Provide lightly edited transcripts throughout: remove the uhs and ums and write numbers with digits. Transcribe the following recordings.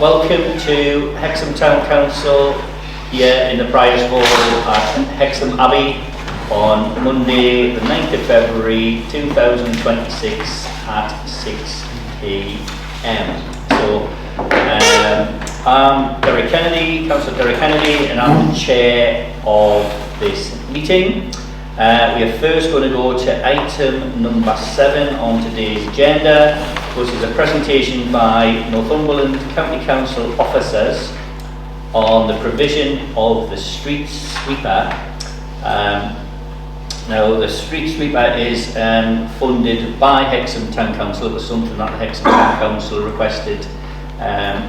Welcome to Hexham Town Council here in the Priors Hall at Hexham Abbey on Monday the 9th of February 2026 at 6 p.m. So I'm Derek Kennedy, Councillor Derek Kennedy, and I'm the chair of this meeting. We are first going to go to item number 7 on today's agenda, which is a presentation by Northumberland County Council officers on the provision of the street sweeper. Now, the street sweeper is funded by Hexham Town Council. It was something that the Hexham Town Council requested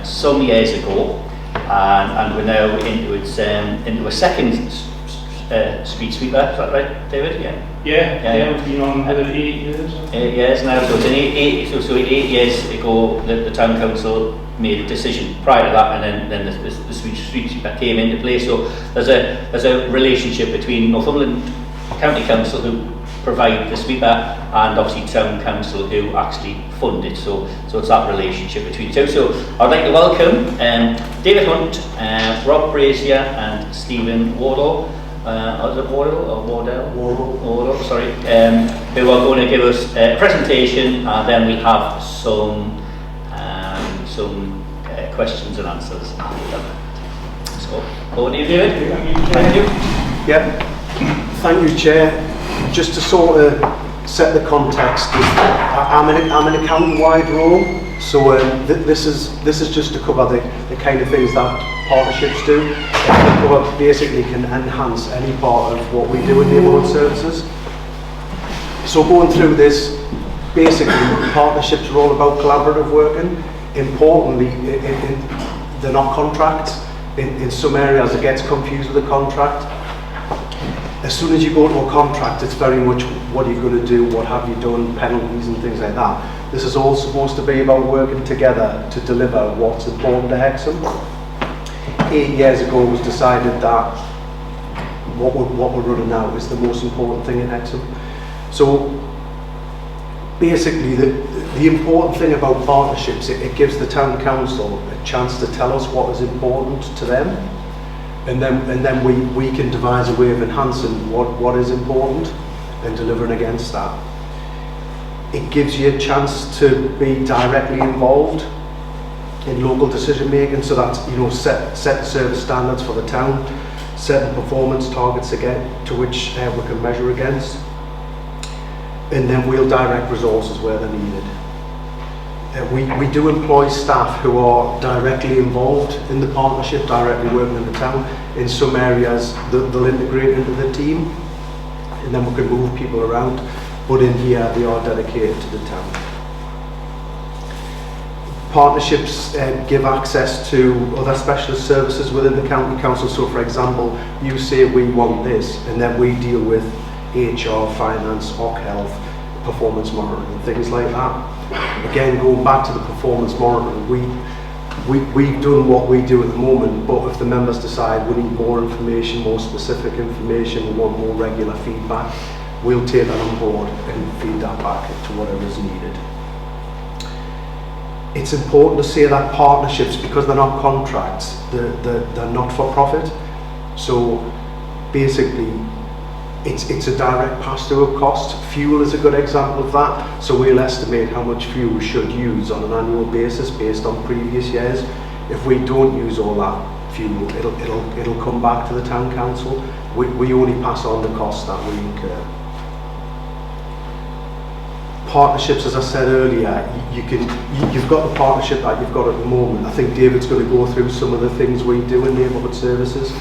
some years ago, and we're now into a second street sweeper. Is that right, David? Yeah. We've been on 8 years. 8 years now. So it's in 8 years ago that the town council made a decision. Prior to that, and then the street sweeper came into place. So there's a relationship between Northumberland County Council, who provide the sweeper, and obviously Town Council, who actually fund it. So it's that relationship between the two. So I'd like to welcome David Hunt, Rob Brazier, and Stephen Wardle. Is it Wardle or Wardell? Wardle, sorry. Who are going to give us a presentation, and then we'll have some questions and answers after that. So over to you, David. Thank you. Yeah, thank you, Chair. Just to sort of set the context, I'm in a county-wide role, so this is just to cover the kind of things that partnerships do. It basically can enhance any part of what we do in neighbourhood services. So going through this, basically partnerships are all about collaborative working. Importantly, they're not contracts. In some areas it gets confused with a contract. As soon as you go to a contract, it's very much what are you going to do, what have you done, penalties and things like that. This is all supposed to be about working together to deliver what's important to Hexham. 8 years ago it was decided that what we're running now is the most important thing in Hexham. So basically the important thing about partnerships, it gives the town council a chance to tell us what is important to them, and then we can devise a way of enhancing what is important and delivering against that. It gives you a chance to be directly involved in local decision making, so that set service standards for the town, set the performance targets again to which we can measure against, and then we'll direct resources where they're needed. We do employ staff who are directly involved in the partnership, directly working in the town. In some areas they'll integrate into the team, and then we can move people around, but in here they are dedicated to the town. Partnerships give access to other specialist services within the county council. So for example, you say we want this, and then we deal with HR, finance, OC health, performance monitoring, things like that. Again, going back to the performance monitoring, we've done what we do at the moment, but if the members decide we need more information, more specific information, we want more regular feedback, we'll take that on board and feed that back to whatever is needed. It's important to say that partnerships, because they're not contracts, they're not for profit. So basically, it's a direct pass-through of cost. Fuel is a good example of that. So we'll estimate how much fuel we should use on an annual basis based on previous years. If we don't use all that fuel, it'll come back to the town council. We only pass on the costs that we incur. Partnerships, as I said earlier, you've got the partnership that you've got at the moment. I think David's going to go through some of the things we do in neighbourhood services.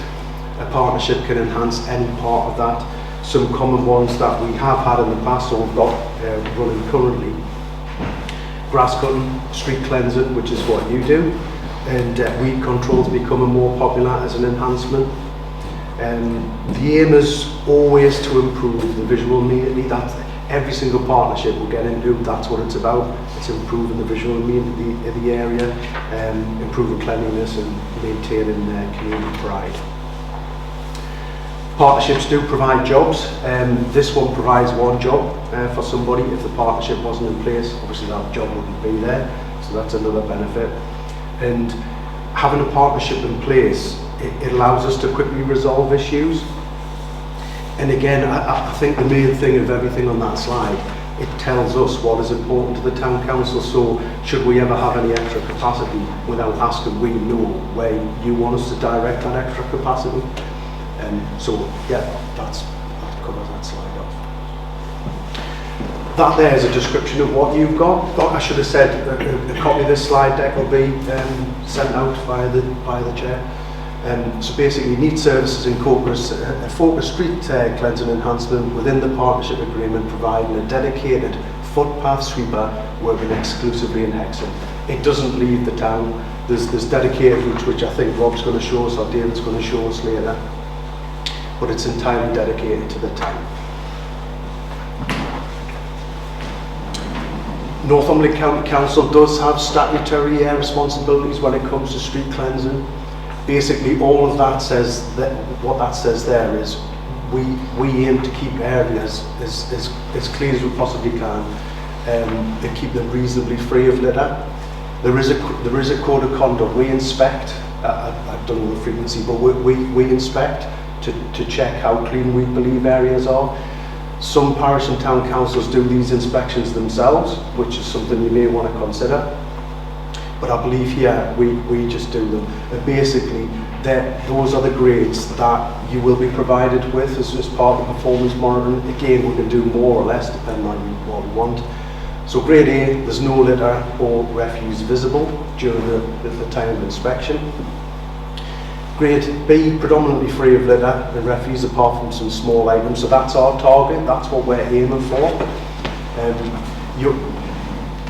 A partnership can enhance any part of that. Some common ones that we have had in the past, or we've got running currently: grass cutting, street cleansing, which is what you do, and weed control is becoming more popular as an enhancement. The aim is always to improve the visual amenity. That's every single partnership we'll get into, that's what it's about. It's improving the visual amenity of the area, improving cleanliness and maintaining community pride. Partnerships do provide jobs. This one provides one job for somebody. If the partnership wasn't in place, obviously that job wouldn't be there. So that's another benefit. And having a partnership in place, it allows us to quickly resolve issues. And again, I think the main thing of everything on that slide, it tells us what is important to the town council. So should we ever have any extra capacity, without asking, we know where you want us to direct that extra capacity. So yeah, that covers that slide off. That there is a description of what you've got. I should have said a copy of this slide deck will be sent out via the chair. So basically, need services incorporates a focused street cleansing enhancement within the partnership agreement, providing a dedicated footpath sweeper working exclusively in Hexham. It doesn't leave the town. There's dedicated routes, which I think Rob's going to show us, or David's going to show us later, but it's entirely dedicated to the town. Northumberland County Council does have statutory responsibilities when it comes to street cleansing. Basically, all of that says that what that says there is we aim to keep areas as clean as we possibly can, and keep them reasonably free of litter. There is a code of conduct. We inspect. I don't know the frequency, but we inspect to check how clean we believe areas are. Some parish and town councils do these inspections themselves, which is something you may want to consider. But I believe here we just do them. And basically, those are the grades that you will be provided with as part of the performance monitoring. Again, we can do more or less depending on what we want. So grade A, there's no litter or refuse visible during the time of inspection. Grade B, predominantly free of litter and refuse apart from some small items. So that's our target, that's what we're aiming for.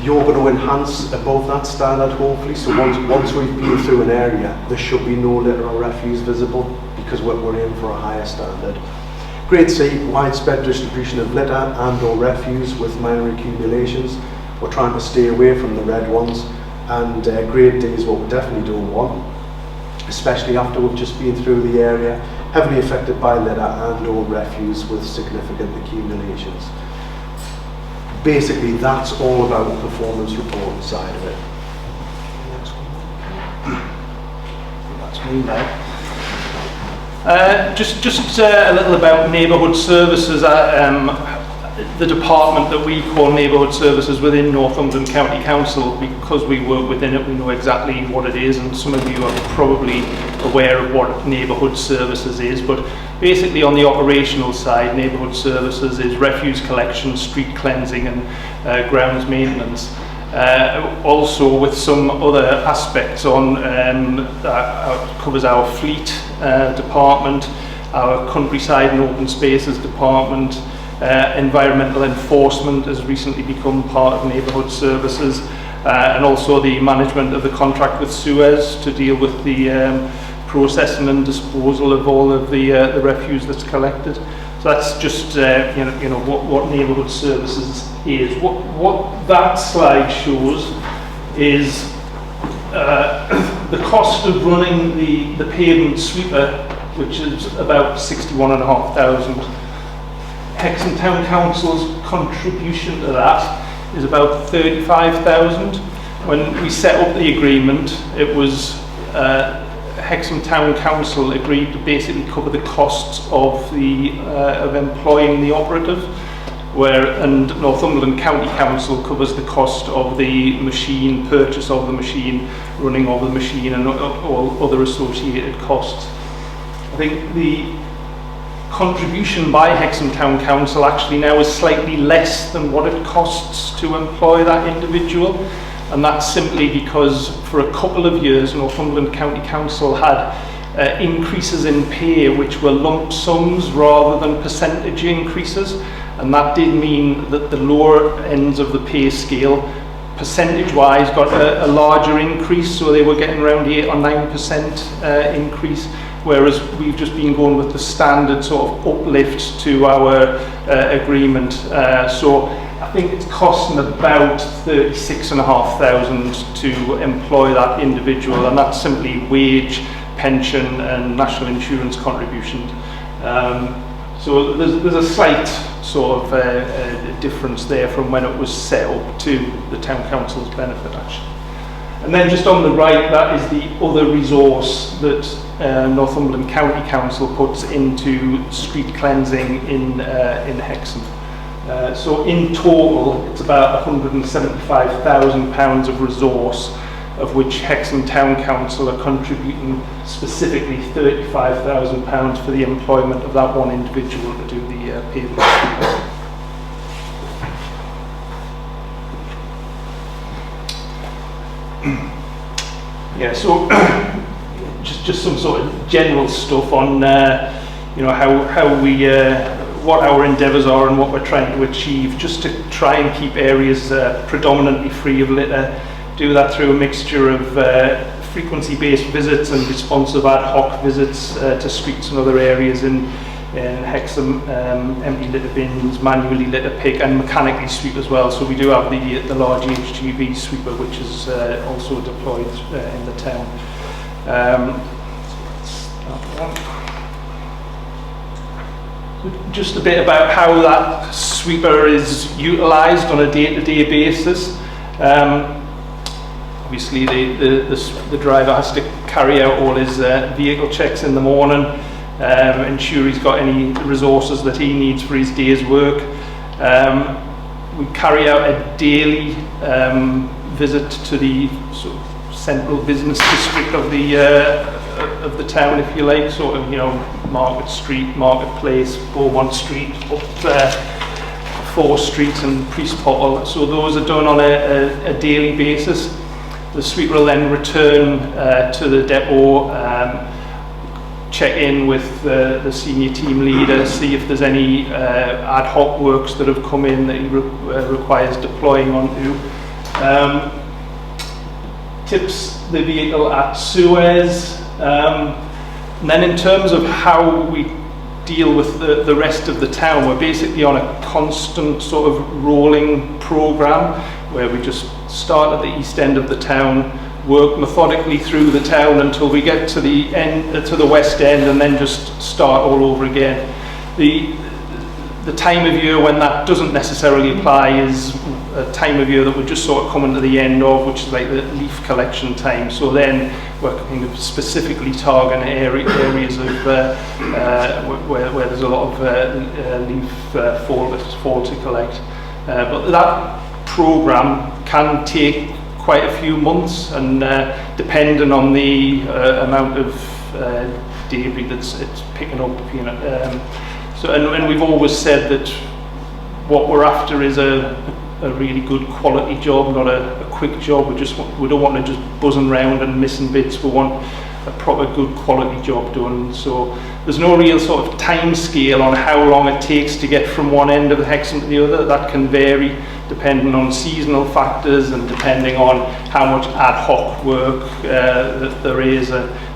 You're going to enhance above that standard, hopefully. So once we've been through an area, there should be no litter or refuse visible, because we're aiming for a higher standard. Grade C, widespread distribution of litter and or refuse with minor accumulations. We're trying to stay away from the red ones. And grade D is what we definitely don't want, especially after we've just been through the area, heavily affected by litter and or refuse with significant accumulations. Basically, that's all about the performance report side of it. Next one. That's me now. Just a little about neighbourhood services. The department that we call neighbourhood services within Northumberland County Council, because we work within it, we know exactly what it is, and some of you are probably aware of what neighbourhood services is. But basically, on the operational side, neighbourhood services is refuse collection, street cleansing and grounds maintenance. Also with some other aspects on covers our fleet department, our countryside and open spaces department, environmental enforcement has recently become part of neighbourhood services, and also the management of the contract with Suez to deal with the processing and disposal of all of the refuse that's collected. So that's just you know what neighbourhood services is. What that slide shows is the cost of running the pavement sweeper, which is about 61,500. Hexham Town Council's contribution to that is about 35,000. When we set up the agreement, it was Hexham Town Council agreed to basically cover the costs of employing the operative, and Northumberland County Council covers the cost of the machine, purchase of the machine, running of the machine, and all other associated costs. I think the contribution by Hexham Town Council actually now is slightly less than what it costs to employ that individual, and that's simply because for a couple of years Northumberland County Council had increases in pay which were lump sums rather than percentage increases, and that did mean that the lower ends of the pay scale percentage wise got a larger increase, so they were getting around 8 or 9% increase, whereas we've just been going with the standard sort of uplift to our agreement. So I think it's costing about 36,500 to employ that individual, and that's simply wage, pension and national insurance contributions. So there's a slight sort of difference there from when it was set up to the town council's benefit actually. And then just on the right, that is the other resource that Northumberland County Council puts into street cleansing in Hexham. So in total, it's about £175,000 of resource, of which Hexham Town Council are contributing specifically £35,000 for the employment of that one individual to do the pavement sweeping. Yeah, so just some sort of general stuff on you know, how we what our endeavours are and what we're trying to achieve, just to try and keep areas predominantly free of litter. Do that through a mixture of frequency-based visits and responsive ad hoc visits to streets and other areas in Hexham, empty litter bins, manually litter pick, and mechanically sweep as well. So we do have the large HGV sweeper, which is also deployed in the town. Just a bit about how that sweeper is utilised on a day-to-day basis. Obviously, the driver has to carry out all his vehicle checks in the morning, ensure he's got any resources that he needs for his day's work. We carry out a daily visit to the sort of central business district of the town, if you like, sort of, you know, Market Street, Marketplace, Beaumont Street, up Fore Street and Priest Pottle. So those are done on a daily basis. The sweeper will then return to the depot, check in with the senior team leader, see if there's any ad hoc works that have come in that he requires deploying onto. Tips the vehicle at Suez. And then in terms of how we deal with the rest of the town, we're basically on a constant sort of rolling programme where we just start at the east end of the town, work methodically through the town until we get to the end, to the west end, and then just start all over again. The time of year when that doesn't necessarily apply is a time of year that we're just sort of coming to the end of, which is like the leaf collection time. So then we're kind of specifically targeting areas of where there's a lot of leaf fall to collect. But that programme can take quite a few months, and depending on the amount of debris that's it's picking up, you know. So, and we've always said that what we're after is a really good quality job, not a quick job. We don't want to just buzzing around and missing bits. We want a proper good quality job done. So there's no real sort of time scale on how long it takes to get from one end of the Hexham to the other. That can vary depending on seasonal factors and depending on how much ad hoc work that there is,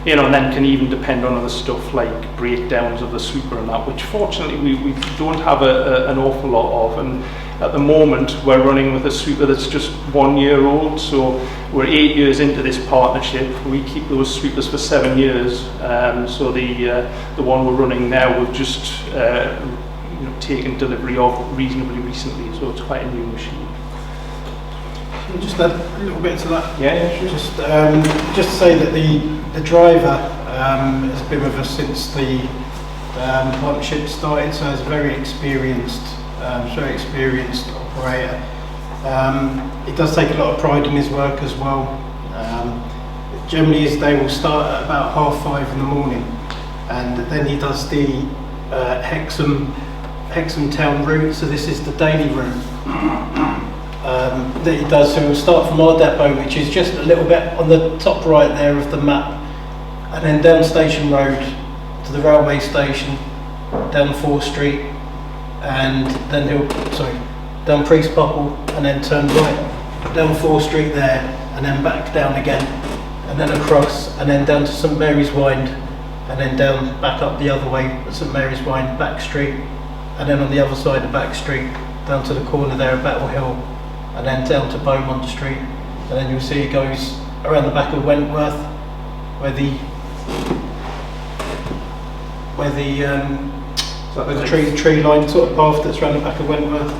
you know, and then can even depend on other stuff like breakdowns of the sweeper and that, which fortunately we don't have an awful lot of. And at the moment we're running with a sweeper that's just 1 year old, so we're 8 years into this partnership. We keep those sweepers for 7 years, so the one we're running now we've just taken delivery of reasonably recently, so it's quite a new machine. Can you just add a little bit to that? Yeah, sure. Just to say that the driver has been with us since the partnership started, so he's a very experienced operator. He does take a lot of pride in his work as well. Generally his day will start at about 5:30 in the morning, and then he does the Hexham Town route, so this is the daily route that he does. So we'll start from our depot, which is just a little bit on the top right there of the map, and then down Station Road to the railway station, down 4th Street, and then down Priest Pottle, and then turn right down 4th Street there, and then back down again, and then across, and then down to St Mary's Wynd, and then down back up the other way at St Mary's Wynd, back street, and then on the other side of Back Street, down to the corner there at Battle Hill, and then down to Beaumont Street, and then you'll see it goes around the back of Wentworth, where the tree line sort of path that's around the back of Wentworth.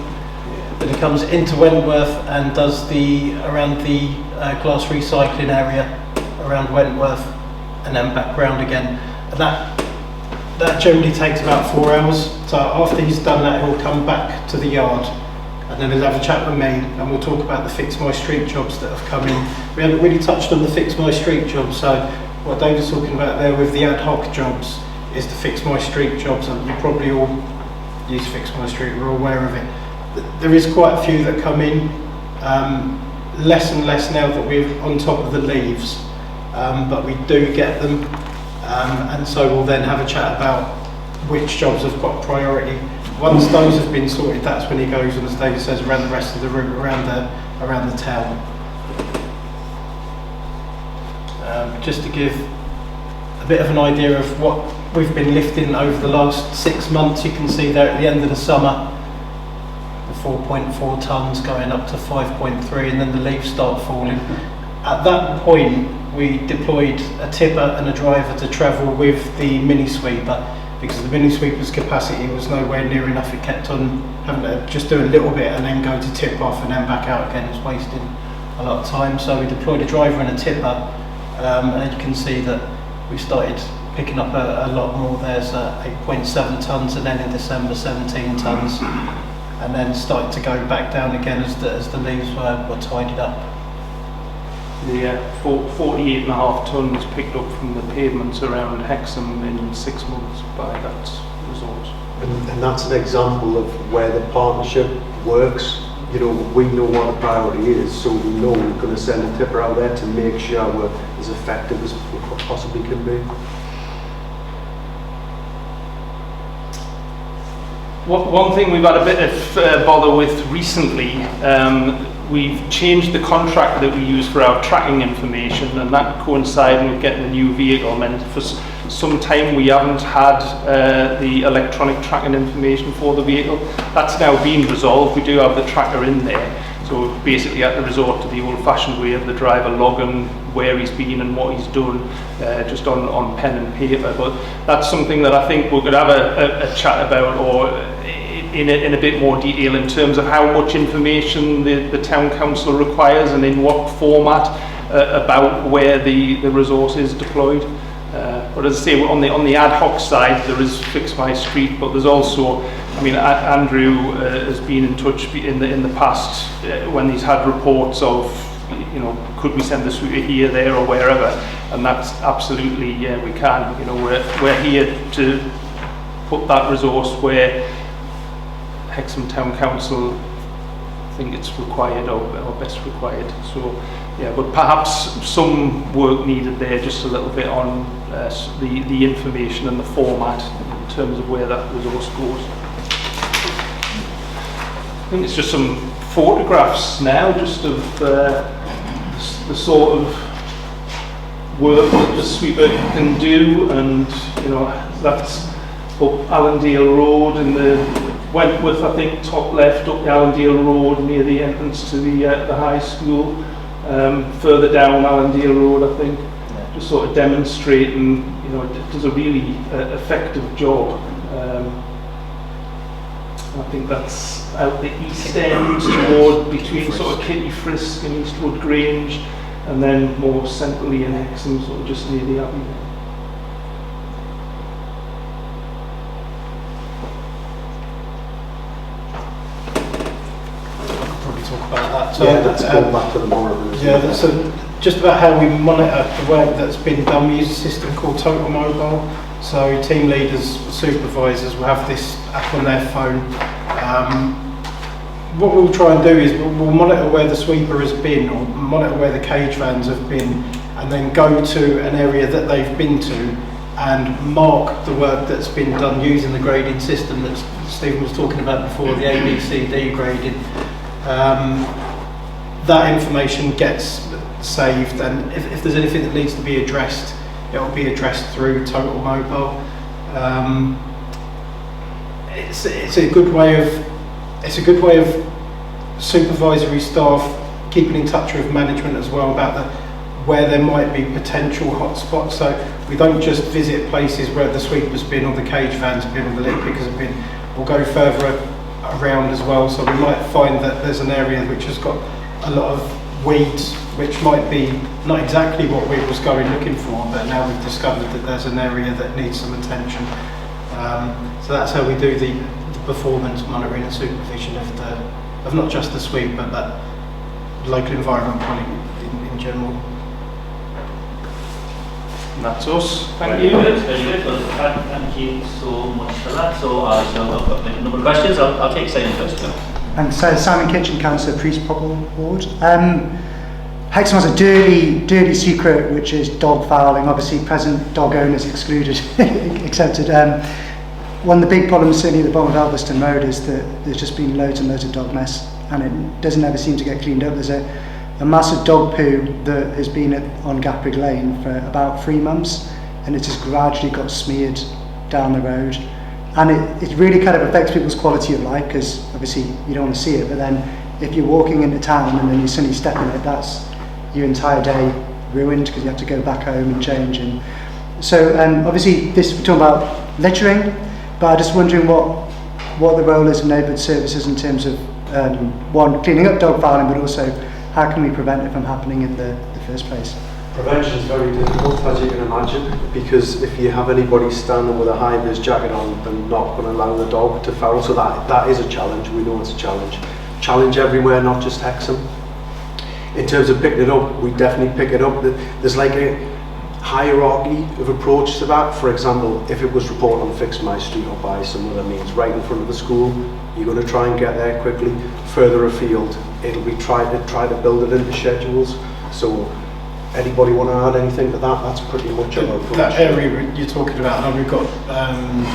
Then it comes into Wentworth and does around the glass recycling area around Wentworth and then back round again. And that generally takes about 4 hours. So after he's done that, he'll come back to the yard and then he'll have a chat with me and we'll talk about the Fix My Street jobs that have come in. We haven't really touched on the Fix My Street jobs, so what David's talking about there with the ad hoc jobs is the Fix My Street jobs, and you probably all use Fix My Street, we're aware of it. There is quite a few that come in, less and less now that we're on top of the leaves, but we do get them, and so we'll then have a chat about which jobs have got priority. Once those have been sorted, that's when he goes, and as David says, around the rest of the route, around the town. Just to give a bit of an idea of what we've been lifting over the last 6 months, you can see there at the end of the summer, the 4.4 tonnes going up to 5.3, and then the leaves start falling. At that point, we deployed a tipper and a driver to travel with the mini sweeper, because the mini sweeper's capacity was nowhere near enough. It kept on having to just do a little bit and then go to tip off and then back out again. It was wasting a lot of time. So we deployed a driver and a tipper, and you can see that we started picking up a lot more. There's 8.7 tonnes, and then in December 17 tonnes, and then started to go back down again as the leaves were tidied up. The 48.5 tonnes picked up from the pavements around Hexham in 6 months by that resort. And that's an example of where the partnership works. You know, we know what the priority is, so we know we're going to send a tipper out there to make sure we're as effective as we possibly can be. One thing we've had a bit of bother with recently, we've changed the contract that we use for our tracking information, and that coinciding with getting a new vehicle meant for some time we haven't had the electronic tracking information for the vehicle. That's now been resolved. We do have the tracker in there, so we basically had to resort to the old-fashioned way of the driver logging where he's been and what he's done, just on pen and paper. But that's something that I think we could have a chat about, or in a bit more detail, in terms of how much information the town council requires and in what format about where the resource is deployed. But as I say, on the ad hoc side, there is Fix My Street, but there's also, I mean, Andrew has been in touch in the past when he's had reports of, you know, could we send the sweeper here, there, or wherever, and that's absolutely, yeah, we can. You know, we're here to put that resource where Hexham Town Council think it's required or best required. So yeah, but perhaps some work needed there, just a little bit on the information and the format in terms of where that resource goes. I think it's just some photographs now, just of the sort of work that the sweeper can do, and you know, that's up Allendale Road in the Wentworth, I think, top left, up the Allendale Road near the entrance to the high school. Further down Allendale Road, I think, just sort of demonstrating, you know, it does a really effective job. I think that's out the east end toward between sort of Kitty Frisk and Eastwood Grange, and then more centrally in Hexham, sort of just near the Abbey. So yeah, let's go back to the monitor. Yeah, so just about how we monitor the work that's been done, we use a system called Total Mobile. So team leaders, supervisors will have this app on their phone. What we'll try and do is we'll monitor where the sweeper has been, or monitor where the cage vans have been, and then go to an area that they've been to and mark the work that's been done using the grading system that Stephen was talking about before, the ABCD grading. That information gets saved, and if there's anything that needs to be addressed, it will be addressed through Total Mobile. It's a good way of supervisory staff keeping in touch with management as well about where there might be potential hotspots. So we don't just visit places where the sweeper's been or the cage vans have been or the litter pickers have been. We'll go further around as well. So we might find that there's an area which has got a lot of weeds, which might be not exactly what we was going looking for, but now we've discovered that there's an area that needs some attention. So that's how we do the performance monitoring and supervision of not just the sweep, but that local environment in general. And that's us. Thank Very you. good, very good. Well, thank you so much for that. So I've got a number of questions. I'll take Simon first. Thanks. Simon Kitchen, Councillor, Priest Popple Ward. Hexham has a dirty secret, which is dog fouling. Obviously, present dog owners excluded, accepted. One of the big problems, certainly at the bottom of Elveston Road, is that there's just been loads and loads of dog mess, and it doesn't ever seem to get cleaned up. There's a massive dog poo that has been on Gapprig Lane for about 3 months, and it just gradually got smeared down the road. And it really kind of affects people's quality of life, because obviously you don't want to see it, but then if you're walking into town and then you suddenly step in it, that's your entire day ruined, because you have to go back home and change. And so obviously we're talking about littering, but I'm just wondering what the role is of neighbourhood services in terms of one, cleaning up dog fouling, but also how can we prevent it from happening in the first place? Prevention is very difficult, as you can imagine, because if you have anybody standing with a high-vis jacket on, they're not going to allow the dog to foul. So that is a challenge. We know it's a challenge. Challenge everywhere, not just Hexham. In terms of picking it up, we definitely pick it up. There's like a hierarchy of approach to that. For example, if it was reported on Fix My Street or by some other means right in front of the school, you're going to try and get there quickly. Further afield, it'll be try to build it into schedules. So anybody want to add anything to that? That's pretty much our approach. That area you're talking about, and we've got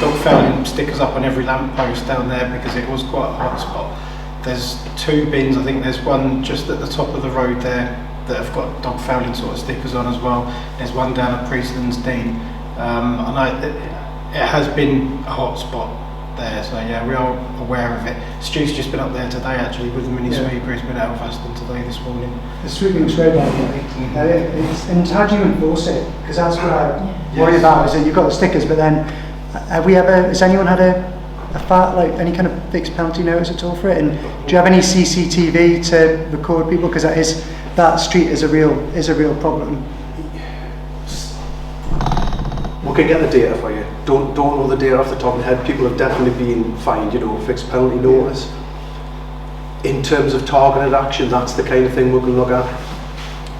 dog fouling stickers up on every lamppost down there because it was quite a hot spot. There's 2 bins, I think there's one just at the top of the road there that have got dog fouling sort of stickers on as well. There's one down at Priestlands Dean, and it has been a hot spot there, so yeah, we are aware of it. Stu's just been up there today actually with the mini sweeper. He's been out of Aston today this morning. The sweeping's great, by the way. And how do you enforce it? Because that's what I worry about, is that you've got the stickers, but then has anyone had any kind of fixed penalty notice at all for it? And do you have any CCTV to record people? Because that street is a real problem. We can get the data for you. Don't know the data off the top of the head. People have definitely been fined, fixed penalty notice. In terms of targeted action, that's the kind of thing we can look at.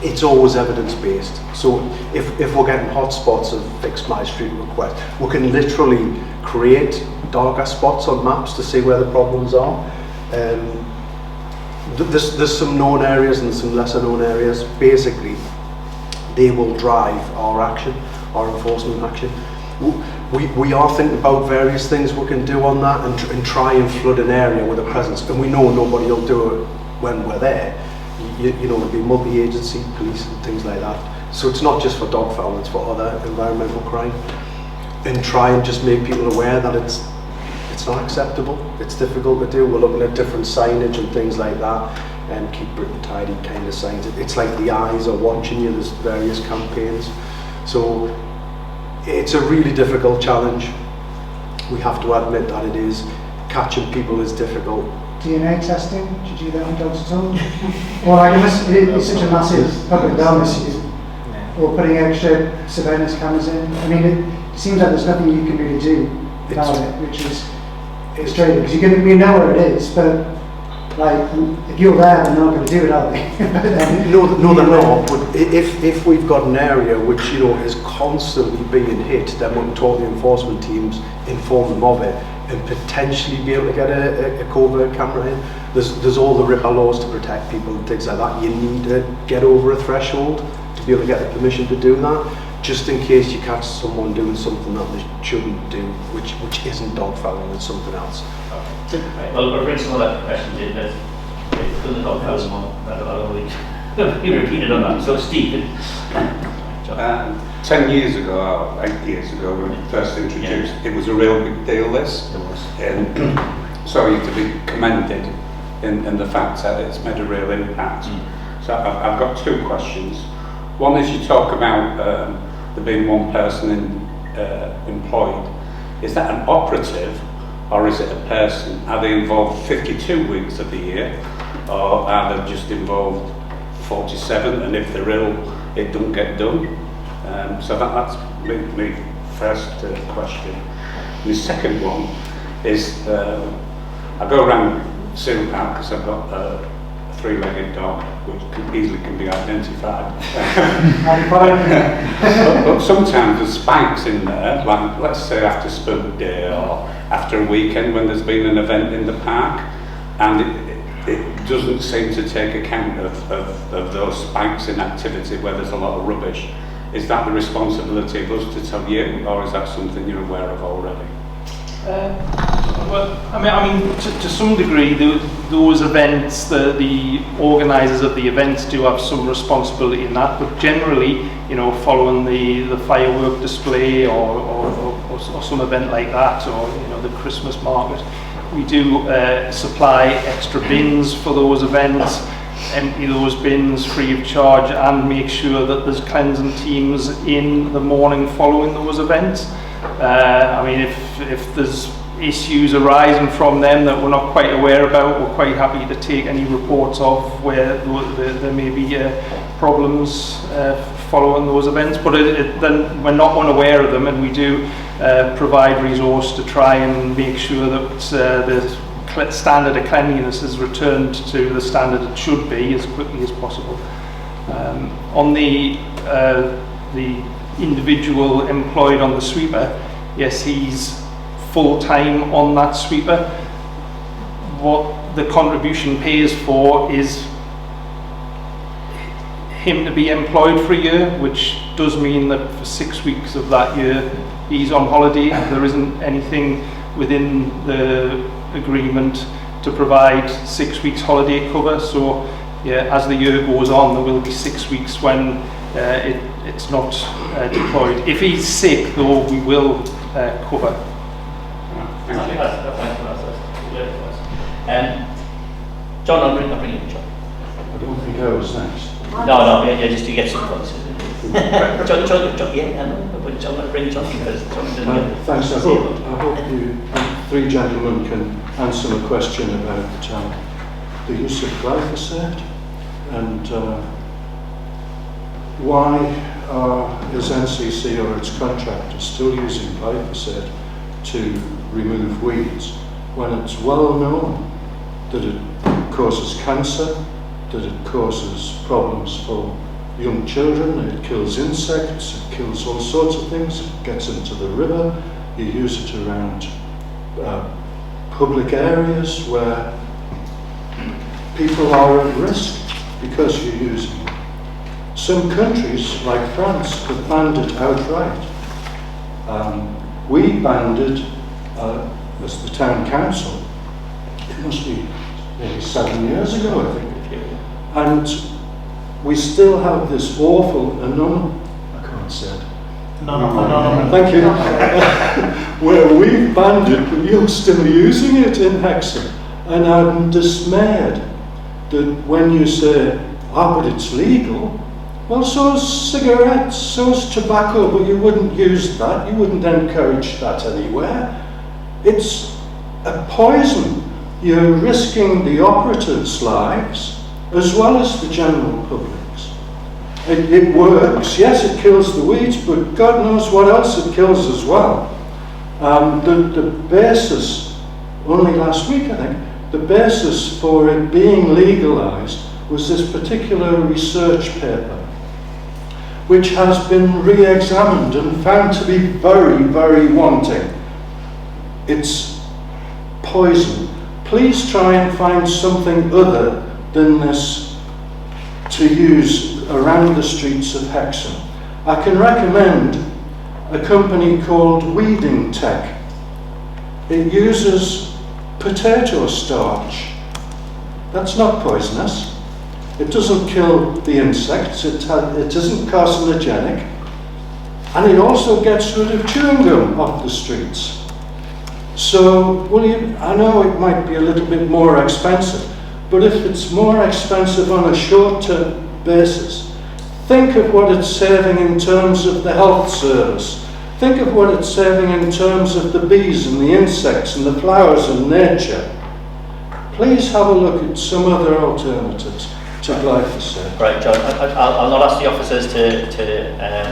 It's always evidence-based. So if we're getting hotspots of Fix My Street requests, we can literally create darker spots on maps to see where the problems are. There's some known areas and some lesser known areas. Basically, they will drive our action, our enforcement action. We are thinking about various things we can do on that and try and flood an area with a presence. And we know nobody will do it when we're there. There'll be multi-agency police and things like that. So it's not just for dog foul, it's for other environmental crime. And try and just make people aware that it's not acceptable. It's difficult to do. We're looking at different signage and things like that, and keep Britain tidy kind of signs. It's like the eyes are watching you. There's various campaigns. So it's a really difficult challenge. We have to admit that it is. Catching people is difficult. DNA testing, do you do that on dogs at all? Well, it's such a massive public wellness issue. Or putting extra surveillance cameras in. I mean, it seems like there's nothing you can really do about it, which is frustrating, because we know where it is, but if you're there, they're not going to do it, are they? No, they're not. But if we've got an area which is constantly being hit, then we can talk to the enforcement teams, inform them of it, and potentially be able to get a covert camera in. There's all the RIPA laws to protect people and things like that. You need to get over a threshold to be able to get the permission to do that, just in case you catch someone doing something that they shouldn't do, which isn't dog fouling, it's something else. Right, well, we'll bring some other questions in. Let's do the dog fouling one. You repeated on that. So, Steve. 10 years ago, or 8 years ago, when it first introduced, it was a real big deal, this. It was. And so you to be commended in the fact that it's made a real impact. So I've got 2 questions. One is, you talk about there being one person employed. Is that an operative, or is it a person? Are they involved 52 weeks of the year, or are they just involved 47, and if they're ill, it don't get done. So that's my first question. The second one is, I go around Seal Park because I've got a three-legged dog, which easily can be identified. but sometimes there's spikes in there, like let's say after Spunk Day or after a weekend when there's been an event in the park, and it doesn't seem to take account of those spikes in activity where there's a lot of rubbish. Is that the responsibility of us to tell you, or is that something you're aware of already? Well, I mean, to some degree, those events, the organisers of the events do have some responsibility in that. But generally, you know, following the firework display or some event like that, or you know, the Christmas market, we do supply extra bins for those events. Empty those bins free of charge and make sure that there's cleansing teams in the morning following those events. I mean, if there's issues arising from them that we're not quite aware about, we're quite happy to take any reports of where there may be problems following those events, but then we're not unaware of them, and we do provide resource to try and make sure that the standard of cleanliness is returned to the standard it should be as quickly as possible. On the individual employed on the sweeper, yes, he's full-time on that sweeper. What the contribution pays for is him to be employed for a year, which does mean that for 6 weeks of that year he's on holiday. There isn't anything within the agreement to provide 6 weeks holiday cover, so yeah, as the year goes on there will be 6 weeks when it's not deployed. If he's sick though, we will cover. John, I'll bring you, John. I don't think I was next. No, yeah, just to get some points. John, yeah, I know, but John, I'll bring John because John didn't get Thanks. I hope you three gentlemen can answer my question about the use of glyphosate and why is NCC or its contractors still using glyphosate to remove weeds when it's well known that it causes cancer, that it causes problems for young children, it kills insects, it kills all sorts of things, it gets into the river, you use it around public areas where people are at risk because you're using it. Some countries, like France, have banned it outright. We banned it as the town council, it must be maybe 7 years ago, I think. And we still have this awful I can't say it. No. Thank you. Where we've banned it, but you're still using it in Hexham. And I'm dismayed that when you say, but it's legal, well, so's cigarettes, so's tobacco, but you wouldn't use that, you wouldn't encourage that anywhere. It's a poison. You're risking the operatives' lives as well as the general public's. It works, yes, it kills the weeds, but God knows what else it kills as well. The basis, only last week I think, the basis for it being legalised was this particular research paper, which has been re-examined and found to be very, very wanting. It's poison. Please try and find something other than this to use around the streets of Hexham. I can recommend a company called Weeding Tech. It uses potato starch. That's not poisonous. It doesn't kill the insects, it isn't carcinogenic, and it also gets rid of chewing gum off the streets. So, I know it might be a little bit more expensive, but if it's more expensive on a short-term basis, think of what it's saving in terms of the health service. Think of what it's saving in terms of the bees and the insects and the flowers and nature. Please have a look at some other alternatives. to glyphosate. Right, John, I'll not ask the officers to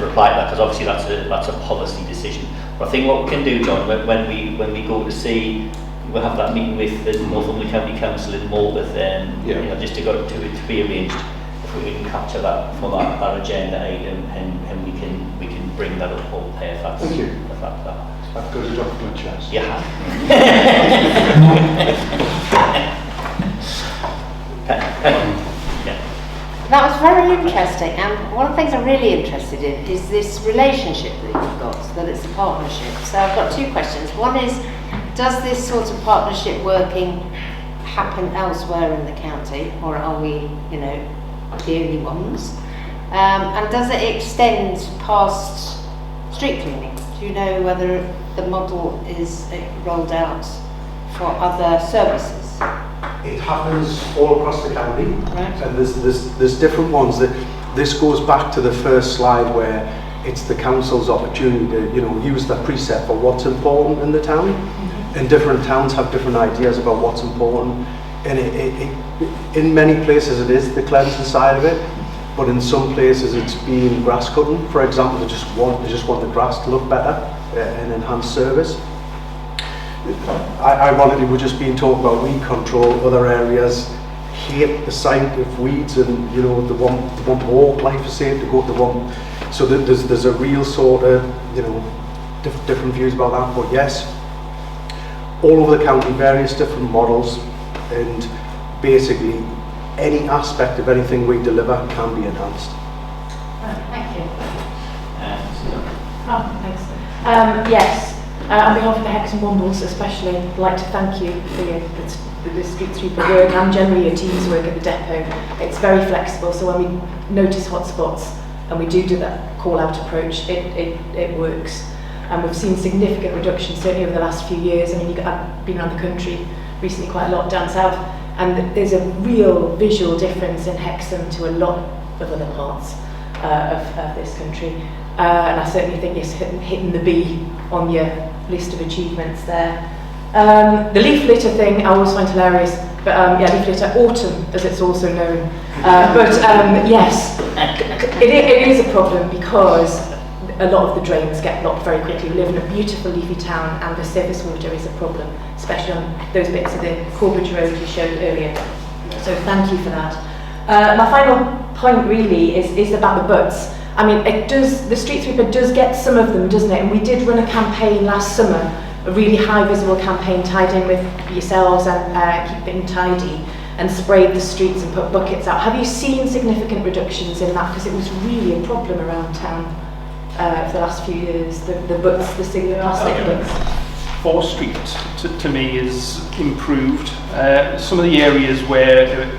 reply to that, because obviously that's a policy decision. But I think what we can do, John, when we go to see, we'll have that meeting with the Northumberland County Council in Morpeth, you know, just to be arranged. If we can capture that for that agenda item, and we can bring that up all there. Thank you. That. I've got a document chest. Yeah. That was very interesting, and one of the things I'm really interested in is this relationship that you've got, that it's a partnership. So I've got two questions. One is, does this sort of partnership working happen elsewhere in the county, or are we, you know, the only ones? And does it extend past street cleaning? Do you know whether the model is rolled out for other services? It happens all across the county, Right. and there's different ones. That this goes back to the first slide where it's the council's opportunity to, you know, use the precept for what's important in the town. And different towns have different ideas about what's important, and in many places it is the cleansing side of it, but in some places it's been grass cutting, for example. They just want the grass to look better and enhance service. Ironically, we're just being talked about weed control. Other areas hate the sight of weeds, and you know, they want more glyphosate to go to one. So there's a real sort of, you know, different views about that. But yes, all over the county, various different models, and basically any aspect of anything we deliver can be enhanced. Thank you. Thanks. Yes. On behalf of the Hexham Wombles especially, I'd like to thank you for the street sweeper work and generally your team's work at the depot. It's very flexible, so when we notice hotspots and we do that call-out approach, it works. And we've seen significant reductions, certainly over the last few years. I mean, I've been around the country recently quite a lot down south, and there's a real visual difference in Hexham to a lot of other parts of this country. And I certainly think it's hitting the B on your list of achievements there. The leaf litter thing I always find hilarious, but yeah, leaf litter autumn, as it's also known. Yes, it is a problem because a lot of the drains get blocked very quickly. We live in a beautiful leafy town, and the surface water is a problem, especially on those bits of the Corbridge Road you showed earlier. So thank you for that. My final point really is about the butts. I mean, the street sweeper does get some of them, doesn't it? And we did run a campaign last summer, a really high visible campaign tied in with yourselves and Keep It Tidy, and sprayed the streets and put buckets out. Have you seen significant reductions in that? Because it was really a problem around town for the last few years, the butts, the single plastic butts. Force Street to me is improved. Some of the areas where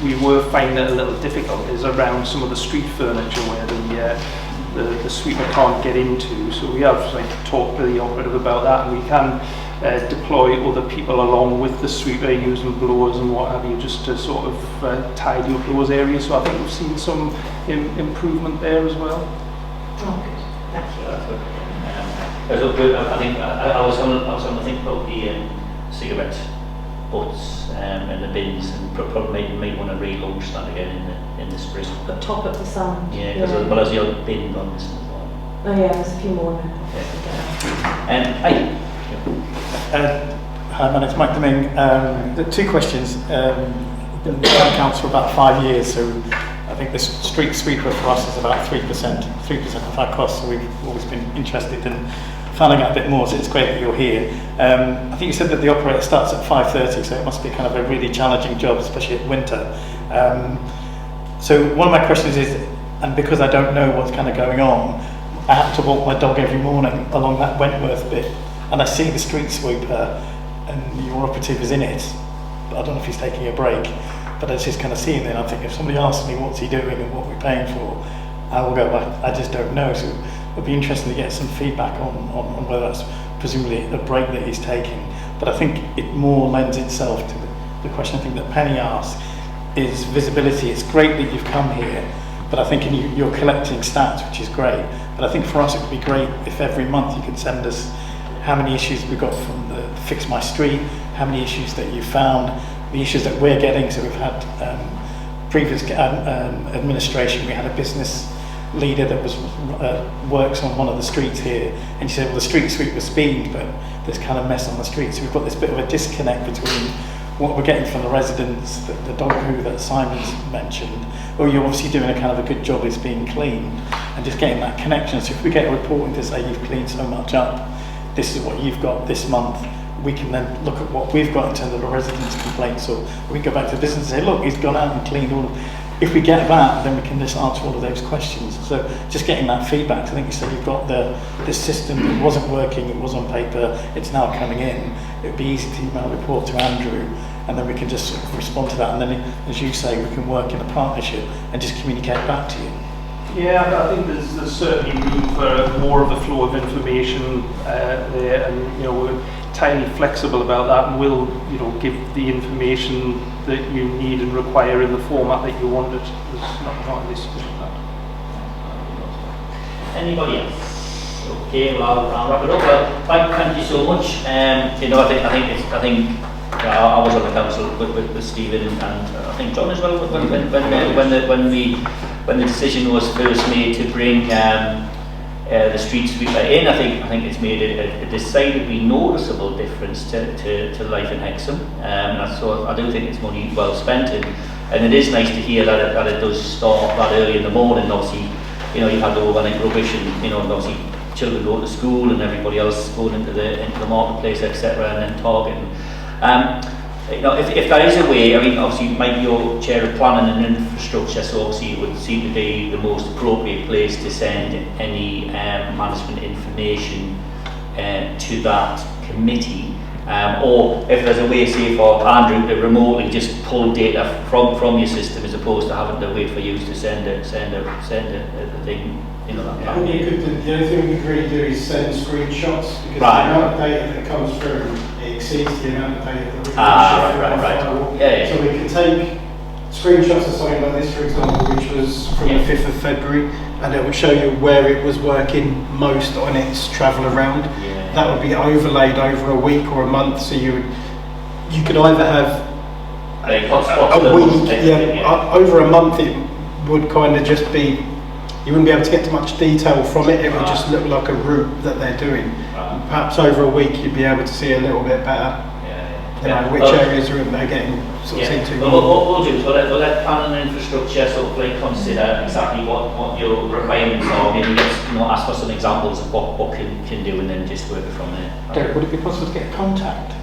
we were finding it a little difficult is around some of the street furniture where the sweeper can't get into. So we have talked with the operative about that, and we can deploy other people along with the sweeper using blowers and what have you, just to sort of tidy up those areas. So I think we've seen some improvement there as well. Oh, good. Thank you. I think I was on to think about the cigarette butts and the bins, and probably may want to relaunch that again in the spring. But top up the sound. Yeah, because well, there's the odd bin on this as well. Oh yeah, there's a few more. Hi, my name's Mike Deming. Two questions. Been in the town council for about 5 years, so I think the street sweeper for us is about 3% of our costs, so we've always been interested in finding out a bit more, so it's great that you're here. I think you said that the operator starts at 5:30, so it must be kind of a really challenging job, especially at winter. So one of my questions is, and because I don't know what's kind of going on, I have to walk my dog every morning along that Wentworth bit, and I see the street sweeper, and your operative is in it, but I don't know if he's taking a break, but I just kind of see him there, and I think if somebody asks me what's he doing and what we're paying for, I will go, I just don't know. So it'd be interesting to get some feedback on whether that's presumably a break that he's taking. But I think it more lends itself to the question I think that Penny asked, is visibility. It's great that you've come here, but I think you're collecting stats, which is great. But I think for us it would be great if every month you could send us how many issues we got from the Fix My Street, how many issues that you found, the issues that we're getting. So we've had previous administration, we had a business leader that was works on one of the streets here, and she said, well, the street sweep was speed, but there's kind of mess on the street. So we've got this bit of a disconnect between what we're getting from the residents, the dog poo that Simon's mentioned, or you're obviously doing a kind of a good job, it's being clean, and just getting that connection. So if we get a reporting to say you've cleaned so much up, this is what you've got this month, we can then look at what we've got in terms of the residents' complaints, or we can go back to the business and say, look, he's gone out and cleaned all of. If we get that, then we can just answer all of those questions. So just getting that feedback. I think you said you've got this system that wasn't working, it was on paper, it's now coming in. It would be easy to email a report to Andrew, and then we can just sort of respond to that. And then, as you say, we can work in a partnership and just communicate back to you. Yeah, I think there's certainly room for more of a flow of information there, and we're entirely flexible about that, and we'll give the information that you need and require in the format that you want it. There's not an issue with that. Anybody else? Okay, well, I'll wrap it up. Well, thank you so much. I think I was on the council with Stephen and I think John as well when the decision was first made to bring the street sweeper in. I think it's made a decidedly noticeable difference to life in Hexham. So I do think it's money well spent, and it is nice to hear that it does start that early in the morning. Obviously, you've had the overnight rubbish, and obviously children go to school and everybody else going into the marketplace, etc., and then targeting. If there is a way, obviously Mike, you're chair of planning and infrastructure, so obviously it would seem to be the most appropriate place to send any management information to that committee. Or if there's a way, say, for Andrew to remotely just pull data from your system as opposed to having to wait for you to send a thing. The only thing we could really do is send screenshots, because the amount of data that comes through exceeds the amount of data that we can share firewall. So we can take screenshots of something like this, for example, which was from the 5th of February, and it would show you where it was working most on its travel around. That would be overlaid over a week or a month, so you could either have a week, over a month it would kind of just be, you wouldn't be able to get too much detail from it, it would just look like a route that they're doing. Perhaps over a week you'd be able to see a little bit better which areas are they're getting sort of into. What we'll do is we'll let planning and infrastructure sort of consider exactly what your requirements are, maybe ask for some examples of what can do, and then just work it from there. Derek, would it be possible to get contact?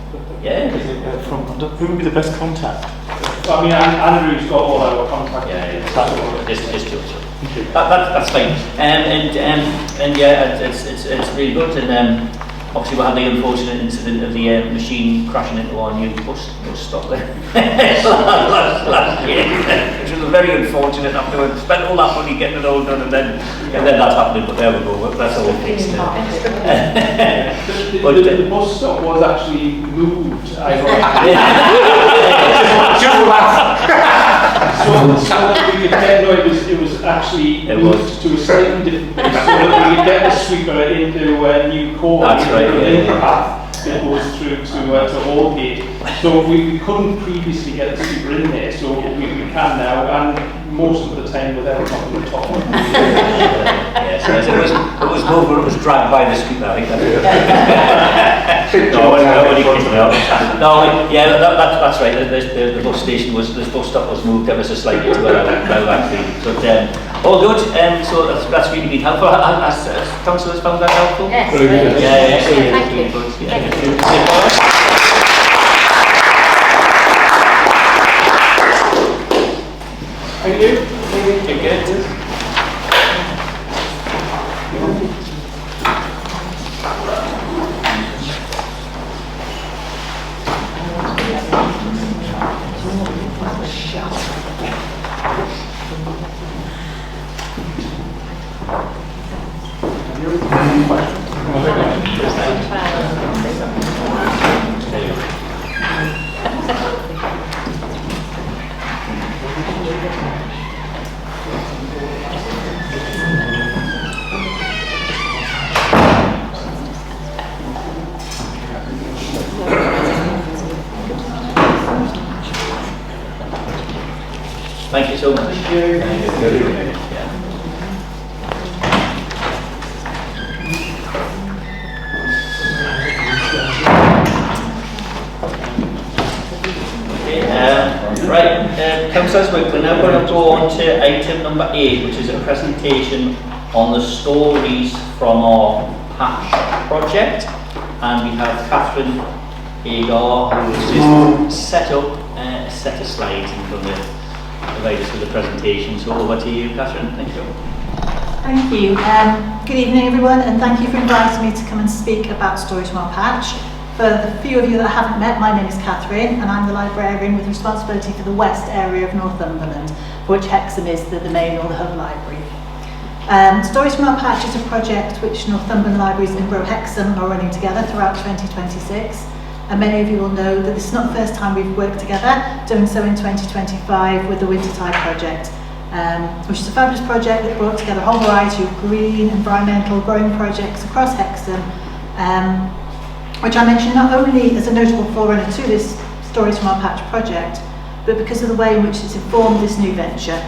Yeah. Who would be the best contact? Andrew's got all our contact. That's fine. And it's really good. And obviously we had the unfortunate incident of the machine crashing into our new bus stop there last year, which was very unfortunate after we spent all that money getting it all done, and then that's happening. But there we go. That's all fixed now. The bus stop was actually moved. So that we could get, it was actually moved to a slightly different place, so that we could get the sweeper into a new core. That's right. Path that goes through to Aldgate. So we couldn't previously get the sweeper in there, so we can now, and most of the time without knocking the top. So it was moved, but it was dragged by the sweeper. I think that's right. The bus station the bus stop was moved ever so slightly to allow that thing. But all good. So that's really been helpful. Has councillors found that helpful? Yes. Thank you. Thank you. Take care. Thank you so much. Thank you. Councillors, we're now going to go on to item number 8, which is a presentation on the stories from our patch project, and we have Catherine Agar, who has just set up a set of slides and going to provide us with a presentation. So over to you, Catherine. Thank you. Thank you. Good evening, everyone, and thank you for inviting me to come and speak about Stories from Our Patch. For the few of you that I haven't met, my name is Catherine, and I'm the librarian with responsibility for the west area of Northumberland, for which Hexham is the main or the hub library. Stories from Our Patch is a project which Northumberland Libraries and Hexham are running together throughout 2026. And many of you will know that this is not the first time we've worked together, doing so in 2025 with the Wintertide project, which is a fabulous project that brought together a whole variety of green, environmental, growing projects across Hexham, which I mention not only as a notable forerunner to this Stories from Our Patch project, but because of the way in which it's informed this new venture.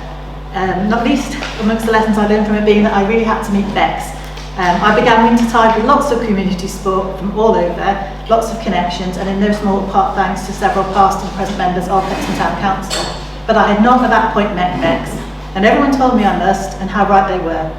Not least amongst the lessons I learned from it being that I really had to meet Bex. I began Wintertide with lots of community support from all over, lots of connections, and in no small part thanks to several past and present members of Hexham Town Council. But I had not at that point met Bex, and everyone told me I must, and how right they were.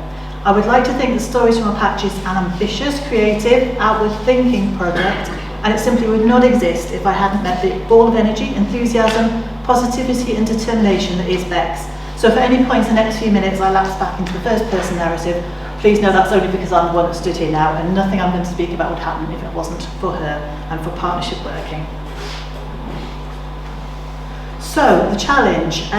I would like to think that Stories from Our Patch is an ambitious, creative, outward-thinking project, and it simply would not exist if I hadn't met the ball of energy, enthusiasm, positivity and determination that is Bex. So if at any point in the next few minutes I lapse back into the first-person narrative, please know that's only because I'm the one that stood here now, and nothing I'm going to speak about would happen if it wasn't for her and for partnership working. So, the challenge.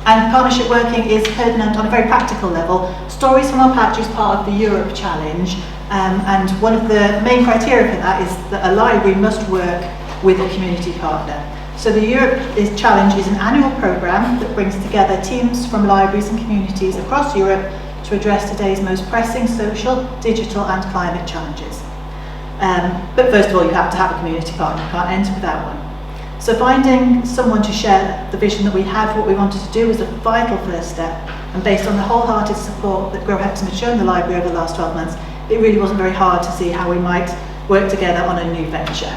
And partnership working is pertinent on a very practical level. Stories from Our Patch is part of the Europe Challenge, and one of the main criteria for that is that a library must work with a community partner. So the Europe Challenge is an annual programme that brings together teams from libraries and communities across Europe to address today's most pressing social, digital and climate challenges. But first of all, you have to have a community partner, you can't enter without one. So finding someone to share the vision that we had for what we wanted to do was a vital first step, and based on the wholehearted support that Grow Hexham had shown the library over the last 12 months, it really wasn't very hard to see how we might work together on a new venture.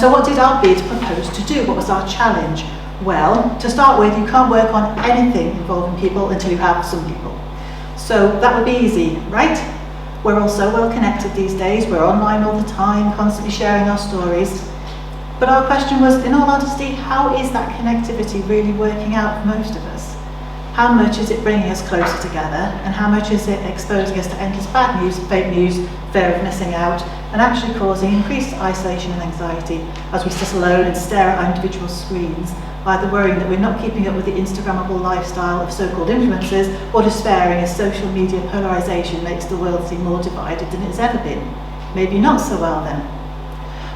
So what did our bid propose to do? What was our challenge? Well, to start with, you can't work on anything involving people until you have some people. So that would be easy, right? We're all so well connected these days, we're online all the time, constantly sharing our stories. But our question was, in all honesty, how is that connectivity really working out for most of us? How much is it bringing us closer together, and how much is it exposing us to endless bad news, fake news, fear of missing out, and actually causing increased isolation and anxiety as we sit alone and stare at our individual screens, either worrying that we're not keeping up with the Instagrammable lifestyle of so-called influencers, or despairing as social media polarisation makes the world seem more divided than it's ever been. Maybe not so well then.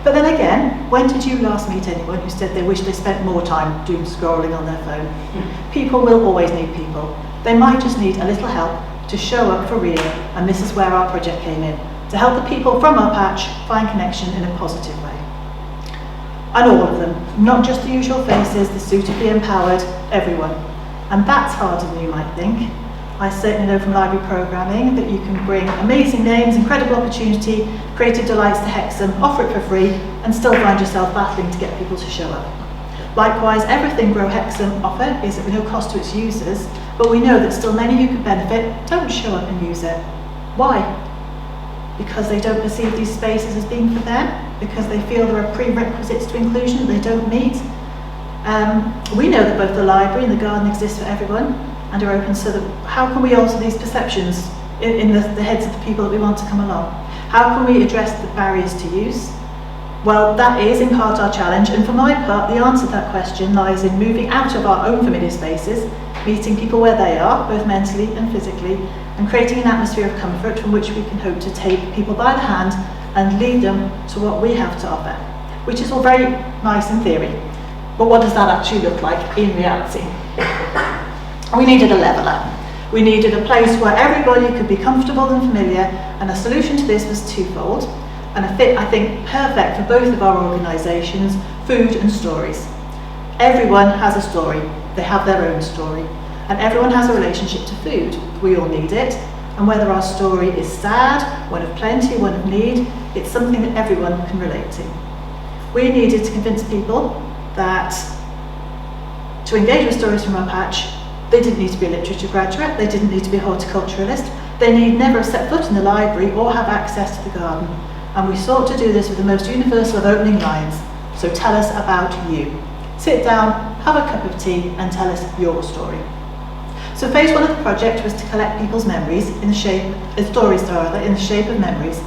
But then again, when did you last meet anyone who said they wish they spent more time doom scrolling on their phone? People will always need people. They might just need a little help to show up for real, and this is where our project came in, to help the people from our patch find connection in a positive way. And all of them, not just the usual faces, the suitably empowered, everyone. And that's harder than you might think. I certainly know from library programming that you can bring amazing names, incredible opportunity, creative delights to Hexham, offer it for free, and still find yourself battling to get people to show up. Likewise, everything Grow Hexham offer is at no cost to its users, but we know that still many who could benefit don't show up and use it. Why? Because they don't perceive these spaces as being for them, because they feel there are prerequisites to inclusion that they don't meet. We know that both the library and the garden exist for everyone, and are open, so that how can we alter these perceptions in the heads of the people that we want to come along? How can we address the barriers to use? Well, that is in part our challenge, and for my part, the answer to that question lies in moving out of our own familiar spaces, meeting people where they are, both mentally and physically, and creating an atmosphere of comfort from which we can hope to take people by the hand and lead them to what we have to offer, which is all very nice in theory. But what does that actually look like in reality? We needed a leveller. We needed a place where everybody could be comfortable and familiar, and a solution to this was twofold. and a fit, I think, perfect for both of our organisations, food and stories. Everyone has a story, they have their own story, and everyone has a relationship to food. We all need it, and whether our story is sad, one of plenty, one of need, it's something that everyone can relate to. We needed to convince people that to engage with stories from our patch, they didn't need to be a literature graduate, they didn't need to be a horticulturalist, they need never have set foot in the library or have access to the garden. And we sought to do this with the most universal of opening lines. So tell us about you. Sit down, have a cup of tea and tell us your story. So phase 1 of the project was to collect people's memories in the shape, stories rather, in the shape of memories.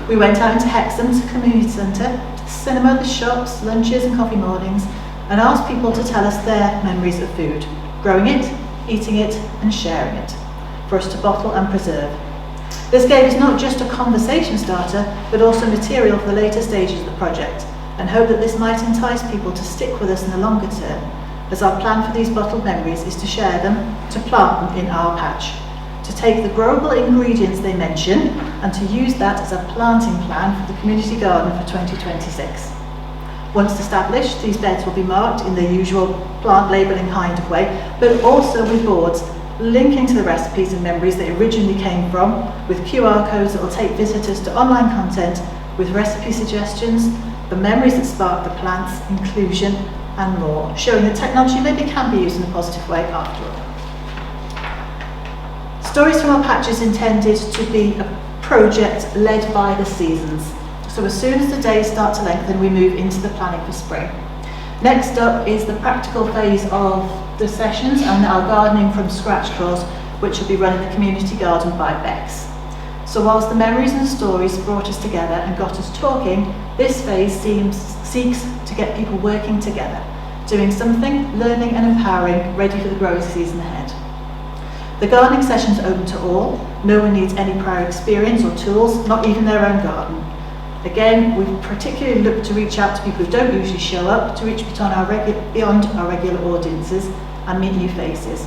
We went out into Hexham Community Centre, to the cinema, the shops, lunches and coffee mornings, and asked people to tell us their memories of food, growing it, eating it and sharing it, for us to bottle and preserve. This gave us not just a conversation starter, but also material for the later stages of the project, and hope that this might entice people to stick with us in the longer term, as our plan for these bottled memories is to share them, to plant them in our patch, to take the growable ingredients they mention, and to use that as a planting plan for the community garden for 2026. Once established, these beds will be marked in the usual plant labelling kind of way, but also with boards linking to the recipes and memories they originally came from, with QR codes that will take visitors to online content, with recipe suggestions, the memories that spark the plants, inclusion, and more, showing that technology maybe can be used in a positive way after all. Stories from our patch is intended to be a project led by the seasons. So as soon as the days start to lengthen, we move into the planning for spring. Next up is the practical phase of the sessions and our gardening from scratch course, which will be run in the community garden by Bex. So whilst the memories and stories brought us together and got us talking, this phase seeks to get people working together, doing something, learning and empowering, ready for the growing season ahead. The gardening sessions are open to all. No one needs any prior experience or tools, not even their own garden. Again, we particularly look to reach out to people who don't usually show up, to reach beyond our regular audiences and meet new faces.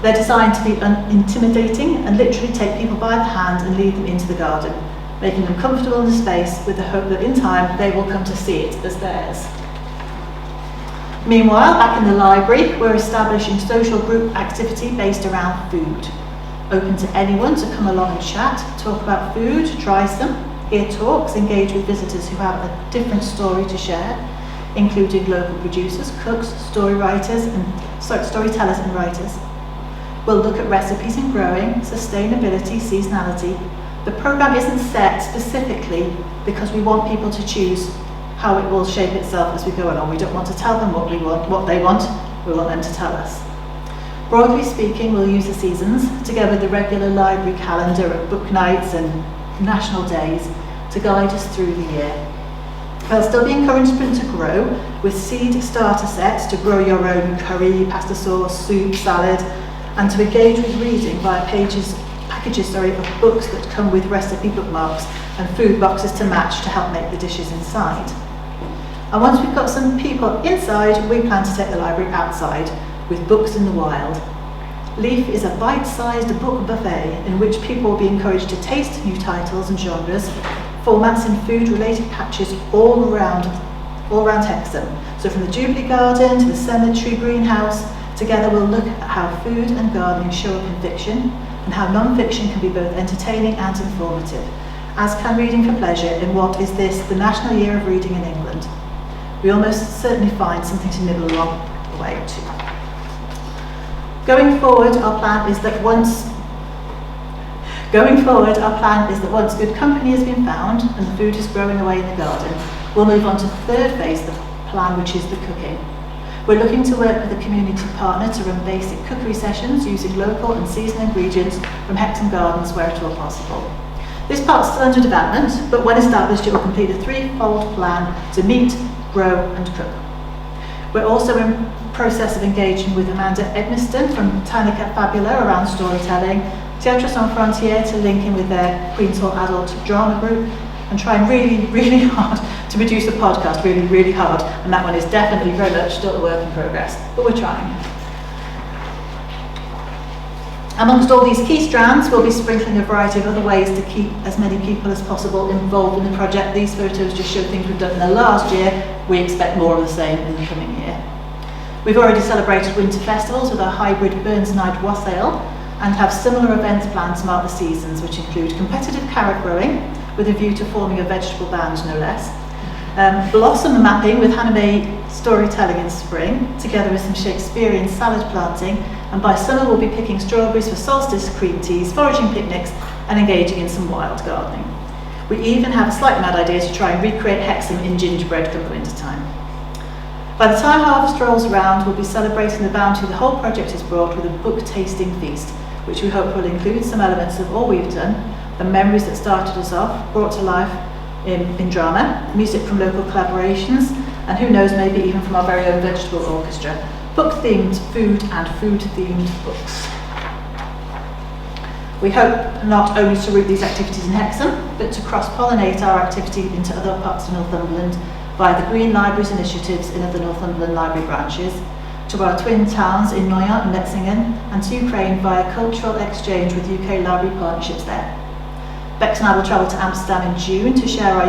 They're designed to be unintimidating and literally take people by the hand and lead them into the garden, making them comfortable in the space with the hope that in time they will come to see it as theirs. Meanwhile, back in the library, we're establishing social group activity based around food. Open to anyone to come along and chat, talk about food, try some, hear talks, engage with visitors who have a different story to share, including local producers, cooks, storytellers and writers. We'll look at recipes in growing, sustainability, seasonality. The programme isn't set specifically because we want people to choose how it will shape itself as we go along. We don't want to tell them what we want, what they want, we want them to tell us. Broadly speaking, we'll use the seasons, together with the regular library calendar of book nights and national days, to guide us through the year. There'll still be encouragement to grow, with seed starter sets to grow your own curry, pasta sauce, soup, salad, and to engage with reading via packages of books that come with recipe bookmarks and food boxes to match to help make the dishes inside. And once we've got some people inside, we plan to take the library outside with books in the wild. Leaf is a bite-sized book buffet in which people will be encouraged to taste new titles and genres, formats and food-related patches all around Hexham. So from the Jubilee Garden to the Cemetery Greenhouse, together we'll look at how food and gardening show up in fiction and how non-fiction can be both entertaining and informative, as can reading for pleasure in what is this, the National Year of Reading in England. We almost certainly find something to nibble along the way too. Going forward, our plan is that once good company has been found and the food is growing away in the garden, we'll move on to the third phase of the plan, which is the cooking. We're looking to work with a community partner to run basic cookery sessions using local and seasonal ingredients from Hexham Gardens where at all possible. This part's still under development, but when established it will complete a threefold plan to meet, grow and cook. We're also in process of engaging with Amanda Edmiston from Tanica Fabula around storytelling, Théâtre Sans Frontières to link in with their Queen's Hall adult drama group, and trying really, really hard to produce a podcast, really, really hard, and that one is definitely very much still a work in progress, but we're trying. Amongst all these key strands, we'll be sprinkling a variety of other ways to keep as many people as possible involved in the project. These photos just show things we've done in the last year. We expect more of the same in the coming year. We've already celebrated winter festivals with our hybrid Burns Night Wassail and have similar events planned to mark the seasons, which include competitive carrot growing with a view to forming a vegetable band, no less. Blossom mapping with anime storytelling in spring, together with some Shakespearean salad planting, and by summer we'll be picking strawberries for solstice cream teas, foraging picnics and engaging in some wild gardening. We even have a slightly mad idea to try and recreate Hexham in gingerbread come the winter time. By the time harvest rolls around, we'll be celebrating the bounty the whole project has brought with a book tasting feast, which we hope will include some elements of all we've done, the memories that started us off, brought to life in drama, music from local collaborations, and who knows, maybe even from our very own vegetable orchestra, book-themed food and food-themed books. We hope not only to root these activities in Hexham, but to cross-pollinate our activity into other parts of Northumberland via the Green Libraries initiatives in other Northumberland Library branches, to our twin towns in Neuilly and Metzingen, and to Ukraine via cultural exchange with UK Library partnerships there. Bex and I will travel to Amsterdam in June to share with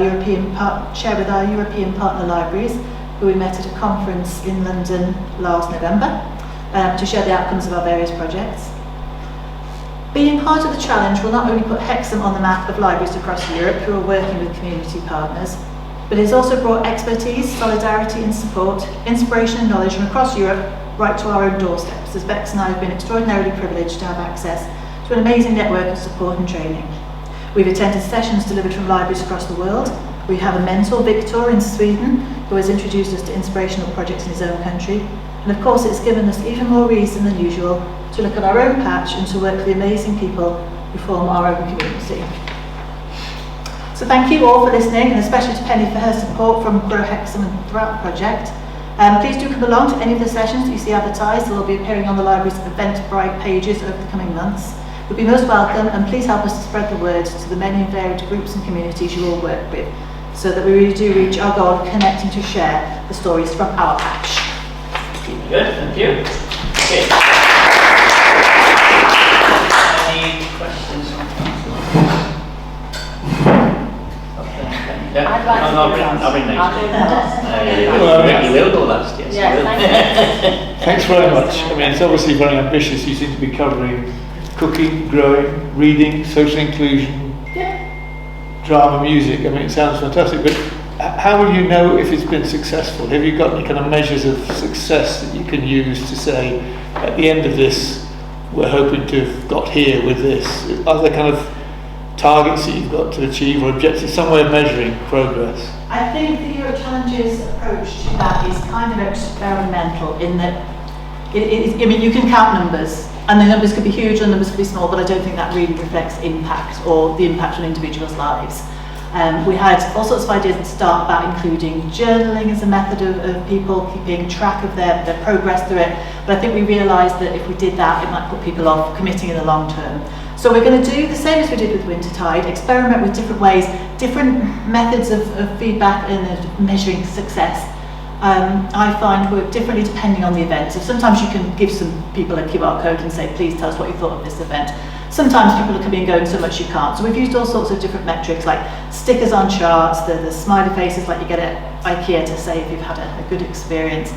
our European partner libraries, who we met at a conference in London last November, to share the outcomes of our various projects. Being part of the challenge will not only put Hexham on the map of libraries across Europe who are working with community partners, but it has also brought expertise, solidarity and support, inspiration and knowledge from across Europe right to our own doorsteps, as Bex and I have been extraordinarily privileged to have access to an amazing network of support and training. We've attended sessions delivered from libraries across the world. We have a mentor, Victor, in Sweden, who has introduced us to inspirational projects in his own country. And of course, it's given us even more reason than usual to look at our own patch and to work with the amazing people who form our own community. So thank you all for listening, and especially to Penny for her support from Grow Hexham and throughout the project. Please do come along to any of the sessions that you see advertised. They will be appearing on the library's Eventbrite pages over the coming months. You'll be most welcome, and please help us to spread the word to the many varied groups and communities you all work with, so that we really do reach our goal of connecting to share the stories from our patch. Good, thank you. Okay. Any questions? Yeah. I'd like to I'll go last. bring next. I'll go last. You will go last, yes. Yes, you will. thank you. Thanks very much. I mean, it's obviously very ambitious. You seem to be covering cooking, growing, reading, social inclusion, drama, music. I mean, it sounds fantastic, but how will you know if it's been successful? Have you got any kind of measures of success that you can use to say, at the end of this, we're hoping to have got here with this? Are there kind of targets that you've got to achieve or objectives, some way of measuring progress? I think the Euro Challenges approach to that is kind of experimental in that, I mean, you can count numbers, and the numbers could be huge and the numbers could be small, but I don't think that really reflects impact or the impact on individuals' lives. We had all sorts of ideas at the start about including journaling as a method of people keeping track of their progress through it, but I think we realised that if we did that, it might put people off committing in the long term. So we're going to do the same as we did with Wintertide, experiment with different ways, different methods of feedback and of measuring success. I find work differently depending on the event. So sometimes you can give some people a QR code and say, please tell us what you thought of this event. Sometimes people are coming and going so much you can't. So we've used all sorts of different metrics, like stickers on charts, the smiley faces like you get at IKEA to say if you've had a good experience.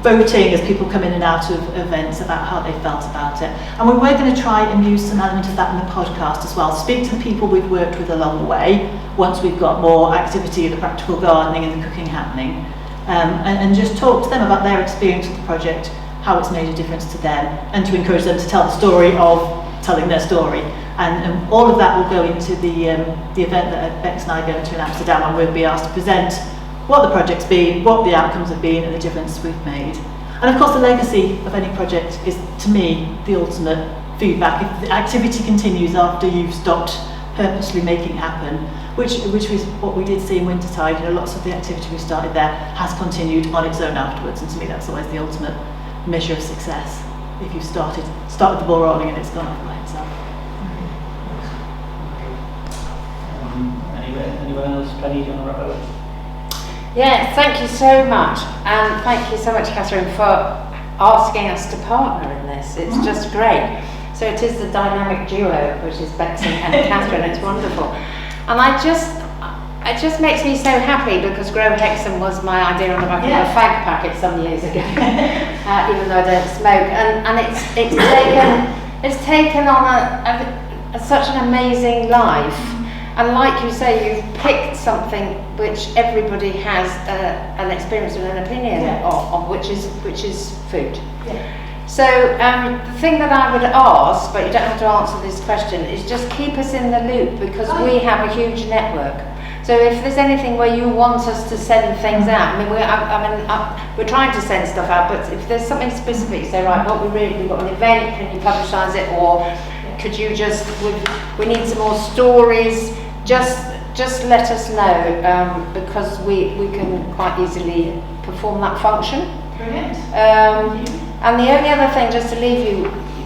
Voting as people come in and out of events about how they felt about it. And we're going to try and use some element of that in the podcast as well. Speak to the people we've worked with along the way, once we've got more activity of the practical gardening and the cooking happening. And just talk to them about their experience with the project, how it's made a difference to them, and to encourage them to tell the story of telling their story. And all of that will go into the event that Bex and I go to in Amsterdam, and we'll be asked to present what the project's been, what the outcomes have been, and the difference we've made. And of course, the legacy of any project is, to me, the ultimate feedback. If the activity continues after you've stopped purposely making it happen, which was what we did see in Wintertide. You know, lots of the activity we started there has continued on its own afterwards, and to me that's always the ultimate measure of success. If you've started the ball rolling and it's gone off by itself. Anyone else? Penny, do you want to wrap up? Yeah, thank you so much, and thank you so much, Catherine, for asking us to partner in this. It's just great. So it is the dynamic duo, which is Betsy and Catherine. It's wonderful. And it just makes me so happy because Grow Hexham was my idea on the back of a fag packet some years ago, even though I don't smoke. And it's taken on such an amazing life. And like you say, you've picked something which everybody has an experience and an opinion of, which is food. Yeah. So the thing that I would ask, but you don't have to answer this question, is just keep us in the loop because we have a huge network. So if there's anything where you want us to send things out, I mean, we're trying to send stuff out, but if there's something specific, say, right, we've got an event, can you publicise it, or could you we need some more stories, just let us know, because we can quite easily perform that function. Brilliant. And the only other thing, just to leave you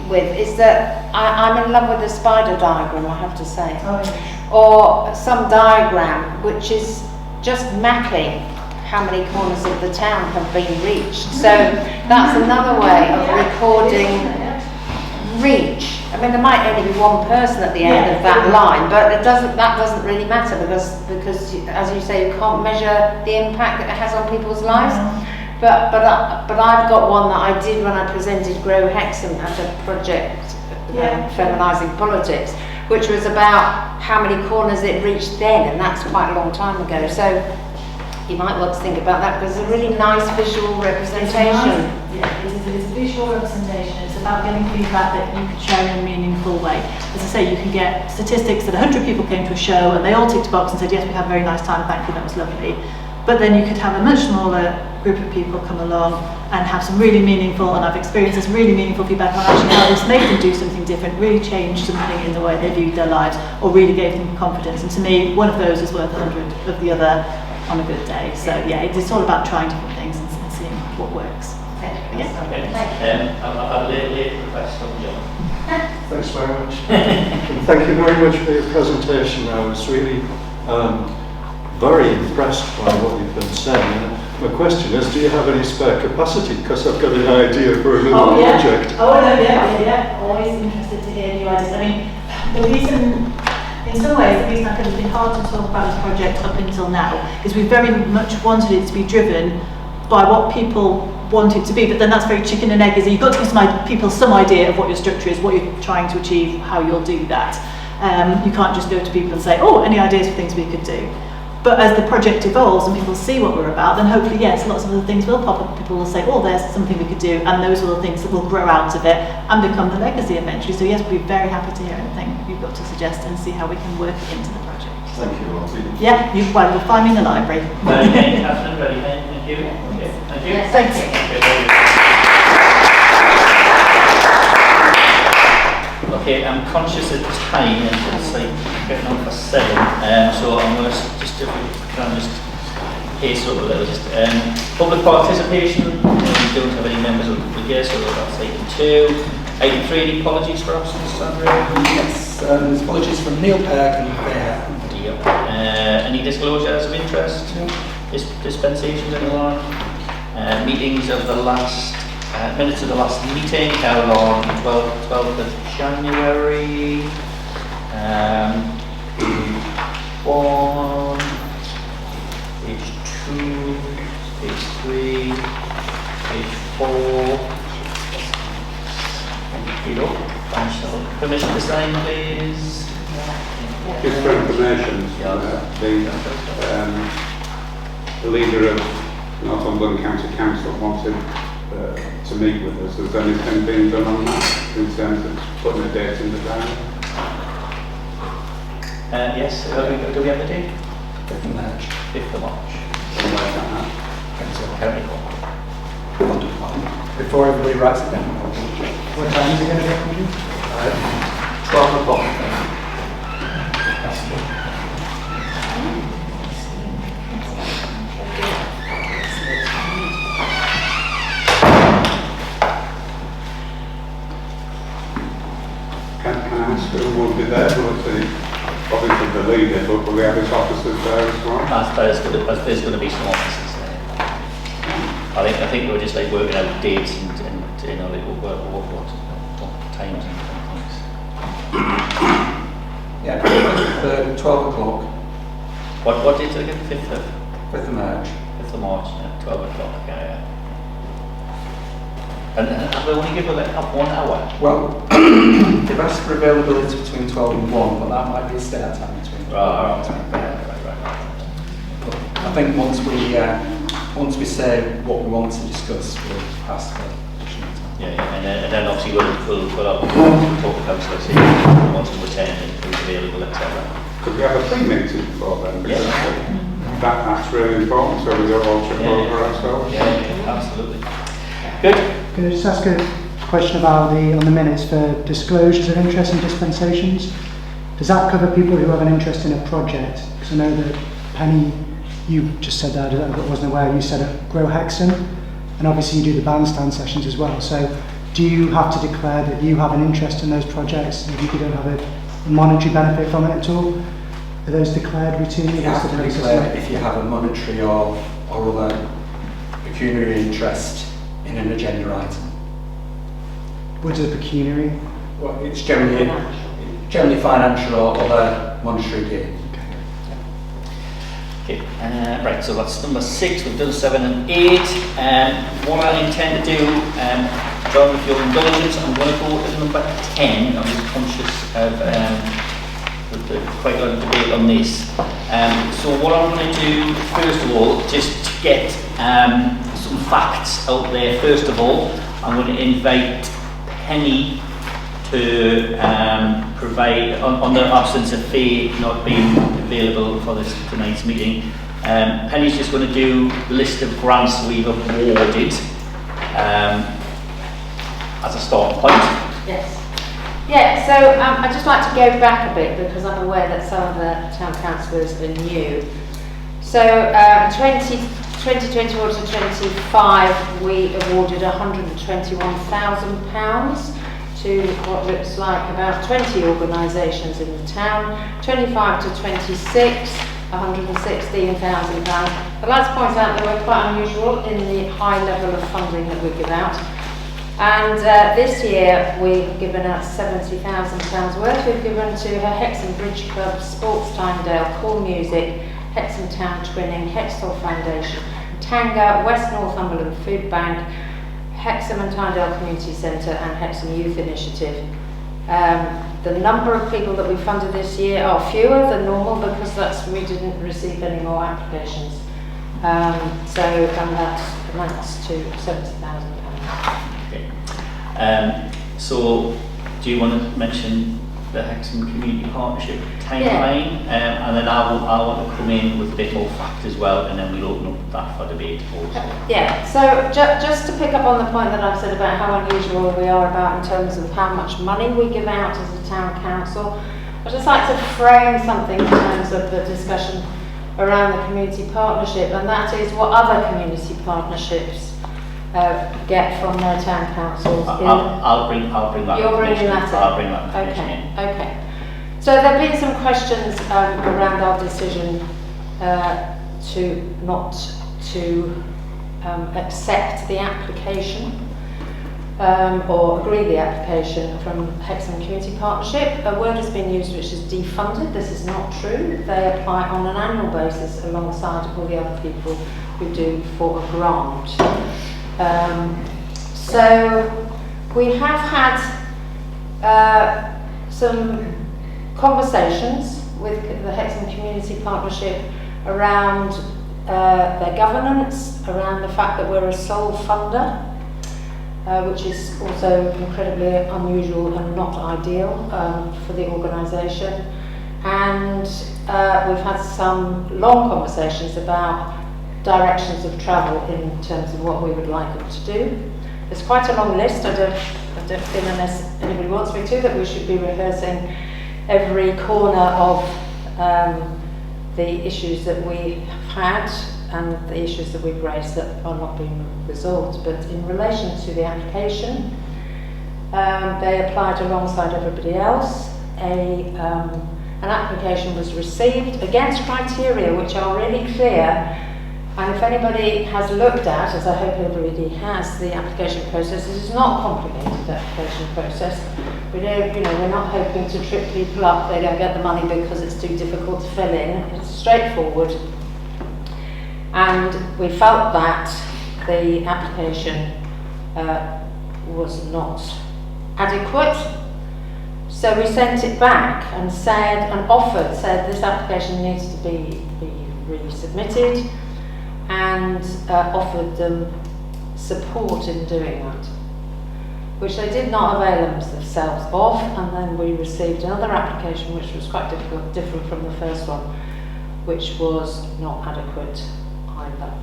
with, is that I'm in love with the spider diagram, I have to say. Oh, yes. Or some diagram which is just mapping how many corners of the town have been reached. So that's another way of recording reach. I mean, there might only be one person at the end of that line, but that doesn't really matter because as you say, you can't measure the impact that it has on people's lives. But I've got one that I did when I presented Grow Hexham at a project, Feminising Politics, which was about how many corners it reached then, and that's quite a long time ago. So you might want to think about that because it's a really nice visual representation. It's a visual representation. It's about getting feedback that you can share in a meaningful way. As I say, you can get statistics that 100 people came to a show and they all ticked a box and said, yes, we had a very nice time, thank you, that was lovely. But then you could have a much smaller group of people come along and have some really meaningful, and I've experienced this really meaningful feedback on actually how this made them do something different, really changed something in the way they viewed their lives, or really gave them confidence. And to me, one of those is worth 100 of the other on a good day. So yeah, it's all about trying different things and seeing what works. Okay. I'll lay a request from John. Thanks very much. Thank you very much for your presentation. I was really very impressed by what you've been saying. My question is, do you have any spare capacity? Because I've got an idea for another project. Oh, no, yeah. Always interested to hear new ideas. I mean, the reason, in some ways, the reason I think it's been hard to talk about this project up until now is we very much wanted it to be driven by what people want it to be, but then that's very chicken and egg, is that you've got to give people some idea of what your structure is, what you're trying to achieve, how you'll do that. You can't just go to people and say, oh, any ideas for things we could do? But as the project evolves and people see what we're about, then hopefully, yes, lots of other things will pop up. People will say, oh, there's something we could do, and those are the things that will grow out of it and become the legacy eventually. So yes, we'd be very happy to hear anything you've got to suggest and see how we can work it into the project. Thank you, Martin. Yeah, you'll find me in the library. Okay, Catherine, ready? Thank you. Okay, thank you. Yes, Thanks. Okay, I'm conscious of time, and it's like getting on for 7, so I'm going to just pace up a little. Public participation, we don't have any members of the public here, so that's item 2. Item 3, any apologies for absence, Sandra? Yes, there's apologies from Neil Perk and Claire. Any disclosures of interest? Dispensations, anyone? Meetings of the last, minutes of the last meeting held on 12th of January. Page 1, page 2, page 3, page 4. Thank you. Permission to sign, please. Just for information, the leader of Northumberland County Council wanted to meet with us. Has anything been done on that in terms of putting a date in the diary? Yes, do we have the date? 5th of March. 5th of March. County Court. Before everybody writes it down. What time is it going to be? 12 o'clock. Can I ask who will be there? Obviously the leader, but will we have his officers there as well? There's going to be some officers there. I think we're just like working out dates and you know, like what times and things. 3rd at 12 o'clock, What date again? 5th of 5th of March. 5th of March, 12 o'clock. Yeah. And have they only given like 1 hour? Well, they've asked for availability between 12 and 1, but that might be a start time between 12 and 1. I think once we say what we want to discuss, we'll ask for additional time. Yeah, and then obviously we'll talk to councillor, see who wants to attend and who's available, etc. Could we have a pre-meeting before then? Because Yeah. that's really important, so we don't all trip over ourselves. Yeah, absolutely. Good. Can I just ask a question about on the minutes for disclosures of interest and dispensations? Does that cover people who have an interest in a project? Because I know that Penny, you just said that, I wasn't aware, you said at Grow Hexham, and obviously you do the bandstand sessions as well. So do you have to declare that you have an interest in those projects if you don't have a monetary benefit from it at all? Are those declared routinely? You have to declare if you have a monetary or other pecuniary interest in an agenda item. What is a pecuniary? Well, it's generally financial or other monetary gain. Okay, right, so that's number 6, we've done 7 and 8. What I intend to do, John, with your indulgence, I'm going to go to number 10. I'm just conscious of quite a lot of debate on this. So what I'm going to do, first of all, just to get some facts out there. First of all, I'm going to invite Penny to provide, on the absence of Faye not being available for tonight's meeting, Penny's just going to do the list of grants we've awarded as a start point. Yes. Yeah, so I'd just like to go back a bit because I'm aware that some of the town councillors are new. So 2021 to 25 we awarded £121,000 to what looks like about 20 organisations in the town. 25 to 26, £116,000. I'd like to point out that we're quite unusual in the high level of funding that we give out. And this year we've given out £70,000 worth. We've given to her Hexham Bridge Club, Sports Tynedale, Call Music, Hexham Town Twinning, Hexham Foundation, Tanga, West Northumberland Food Bank, Hexham and Tynedale Community Centre and Hexham Youth Initiative. The number of people that we funded this year are fewer than normal because we didn't receive any more applications. So that amounts to £70,000. Okay. So do you want to mention the Hexham Community Partnership timeline? Yeah. And then I want to come in with a bit more fact as well, and then we'll open up that for debate also. Yeah, so just to pick up on the point that I've said about how unusual we are about in terms of how much money we give out as a town council, I'd just like to frame something in terms of the discussion around the community partnership, and that is what other community partnerships get from their town councils. I'll bring that. You're bringing that in? I'll bring that information in. Okay. So there have been some questions around our decision not to accept the application or agree the application from Hexham Community Partnership. A word has been used which is defunded. This is not true. They apply on an annual basis alongside all the other people who do for a grant. So we have had some conversations with the Hexham Community Partnership around their governance, around the fact that we're a sole funder, which is also incredibly unusual and not ideal for the organisation. And we've had some long conversations about directions of travel in terms of what we would like them to do. There's quite a long list. I don't feel, unless anybody wants me to, that we should be rehearsing every corner of the issues that we have had and the issues that we've raised that are not being resolved. But in relation to the application, they applied alongside everybody else. An application was received against criteria which are really clear. And if anybody has looked at, as I hope everybody has, the application process, it is not a complicated application process. We don't, we're not hoping to trip people up. They don't get the money because it's too difficult to fill in. It's straightforward. And we felt that the application was not adequate. So we sent it back and said this application needs to be resubmitted, and offered them support in doing that, which they did not avail themselves of. And then we received another application which was quite different from the first one, which was not adequate either.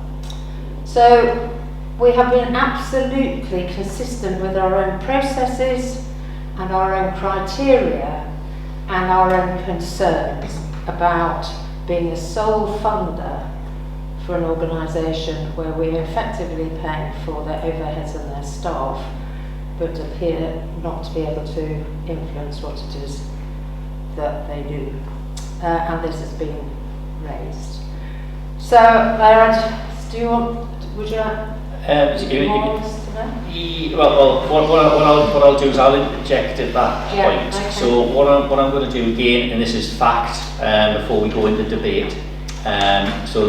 So we have been absolutely consistent with our own processes and our own criteria and our own concerns about being a sole funder for an organisation where we're effectively paying for their overheads and their staff, but appear not to be able to influence what it is that they do. And this has been raised. So, would you like more on this today? Well, what I'll do is I'll interject at that point. Okay. So what I'm going to do again, and this is fact, before we go into debate. So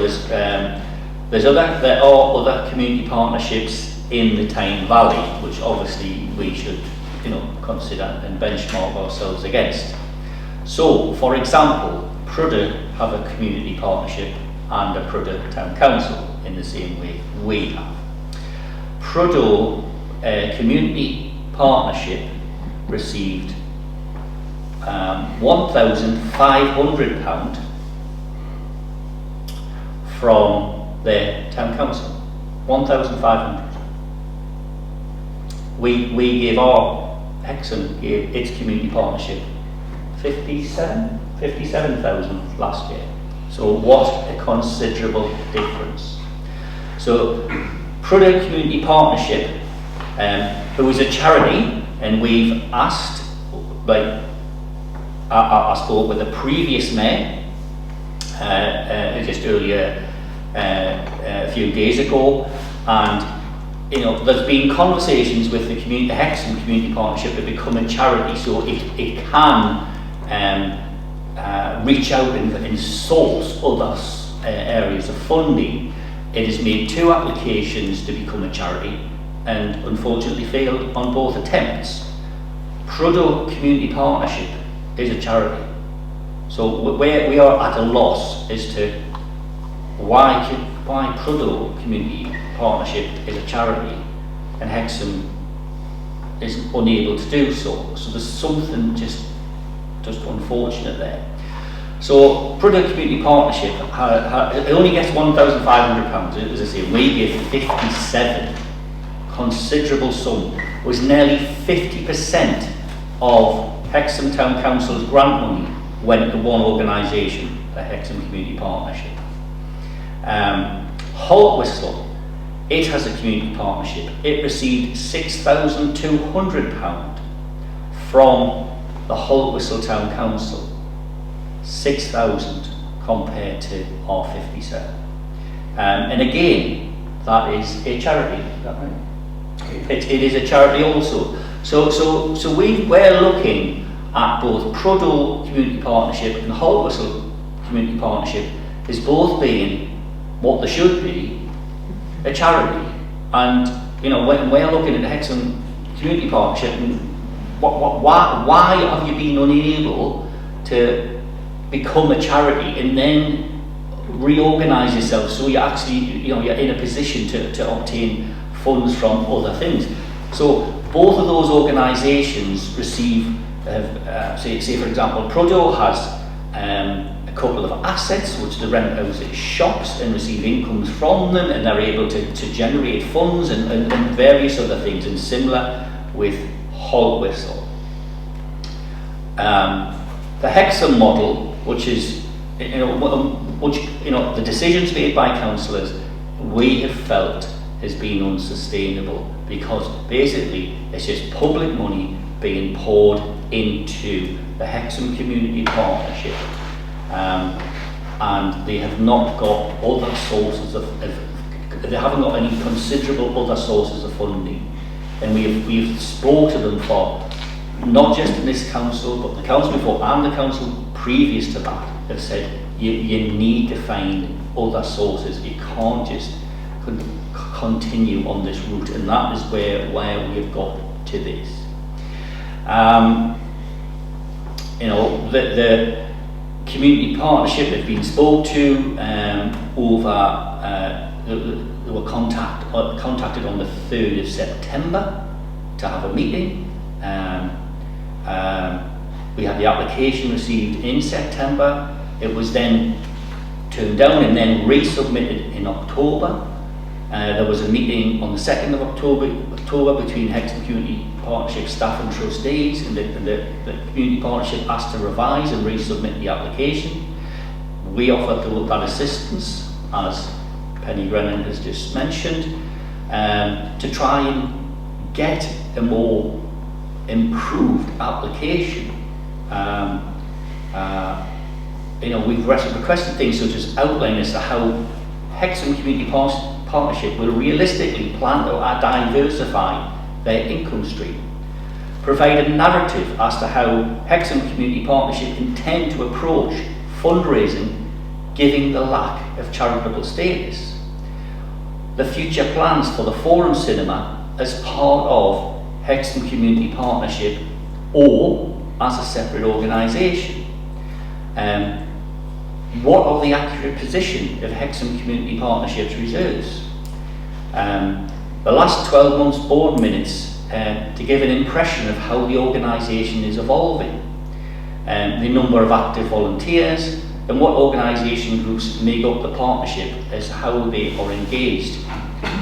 there are other community partnerships in the Tyne Valley, which obviously we should, consider and benchmark ourselves against. So, for example, Prudhoe have a community partnership and a Prudhoe Town Council in the same way we have. Prudhoe Community Partnership received £1,500 from their town council. 1,500. We gave Hexham gave its community partnership 57,000 last year. So what a considerable difference. So Prudhoe Community Partnership, who is a charity, and we've asked, I spoke with the previous mayor just earlier, a few days ago, and there's been conversations with the Hexham Community Partnership to become a charity, so it can reach out and source other areas of funding. It has made 2 applications to become a charity and unfortunately failed on both attempts. Prudhoe Community Partnership is a charity. So we are at a loss as to why Prudhoe Community Partnership is a charity and Hexham is unable to do so. So there's something just unfortunate there. So Prudhoe Community Partnership it only gets £1,500. As I say, we give 57. Considerable sum. It was nearly 50% of Hexham Town Council's grant money went to one organisation, the Hexham Community Partnership. Holt Whistle, it has a community partnership. It received £6,200 from the Holt Whistle Town Council. 6,000 compared to our 57. And again, that is a charity, is that right? It is a charity also. So we're looking at both Prudhoe Community Partnership and Holt Whistle Community Partnership as both being what they should be, a charity. And when we're looking at the Hexham Community Partnership, and why have you been unable to become a charity and then reorganise yourself so you actually you're in a position to obtain funds from other things? So both of those organisations receive, say for example, Prudhoe has a couple of assets which they rent out at shops and receive incomes from them, and they're able to generate funds and various other things, and similar with Holt Whistle. The Hexham model, which is the decisions made by councillors, we have felt has been unsustainable, because basically it's just public money being poured into the Hexham Community Partnership, and they have not got other sources they haven't got any considerable other sources of funding. And we've spoke to them for not just in this council, but the council before and the council previous to that, have said you need to find other sources. You can't just continue on this route, and that is where we've got to this. You know, the community partnership have been spoke to they were contacted on the 3rd of September to have a meeting. We had the application received in September. It was then turned down and then resubmitted in October. There was a meeting on the 2nd of October between Hexham Community Partnership staff and trustees, and the Community Partnership asked to revise and resubmit the application. We offered that assistance, as Penny Brennan has just mentioned, to try and get a more improved application. You know, we've requested things such as outline as to how Hexham Community Partnership will realistically plan to diversify their income stream, provide a narrative as to how Hexham Community Partnership intend to approach fundraising given the lack of charitable status, the future plans for the Forum Cinema as part of Hexham Community Partnership or as a separate organisation. What are the accurate position of Hexham Community Partnership's reserves? The last 12 months board minutes to give an impression of how the organisation is evolving, the number of active volunteers, and what organisation groups make up the partnership as how they are engaged.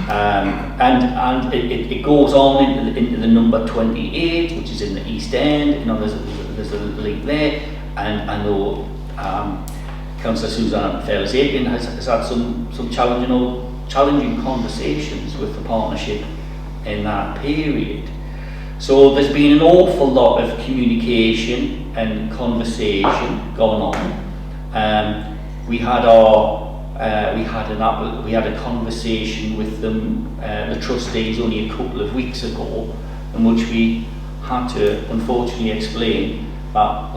And it goes on into the number 28, which is in the East End. You know, there's a link there, and I know Councillor Susanna Fairless-Aiken has had some challenging conversations with the partnership in that period. So there's been an awful lot of communication and conversation going on. We had a conversation with them, the trustees, only a couple of weeks ago, in which we had to unfortunately explain that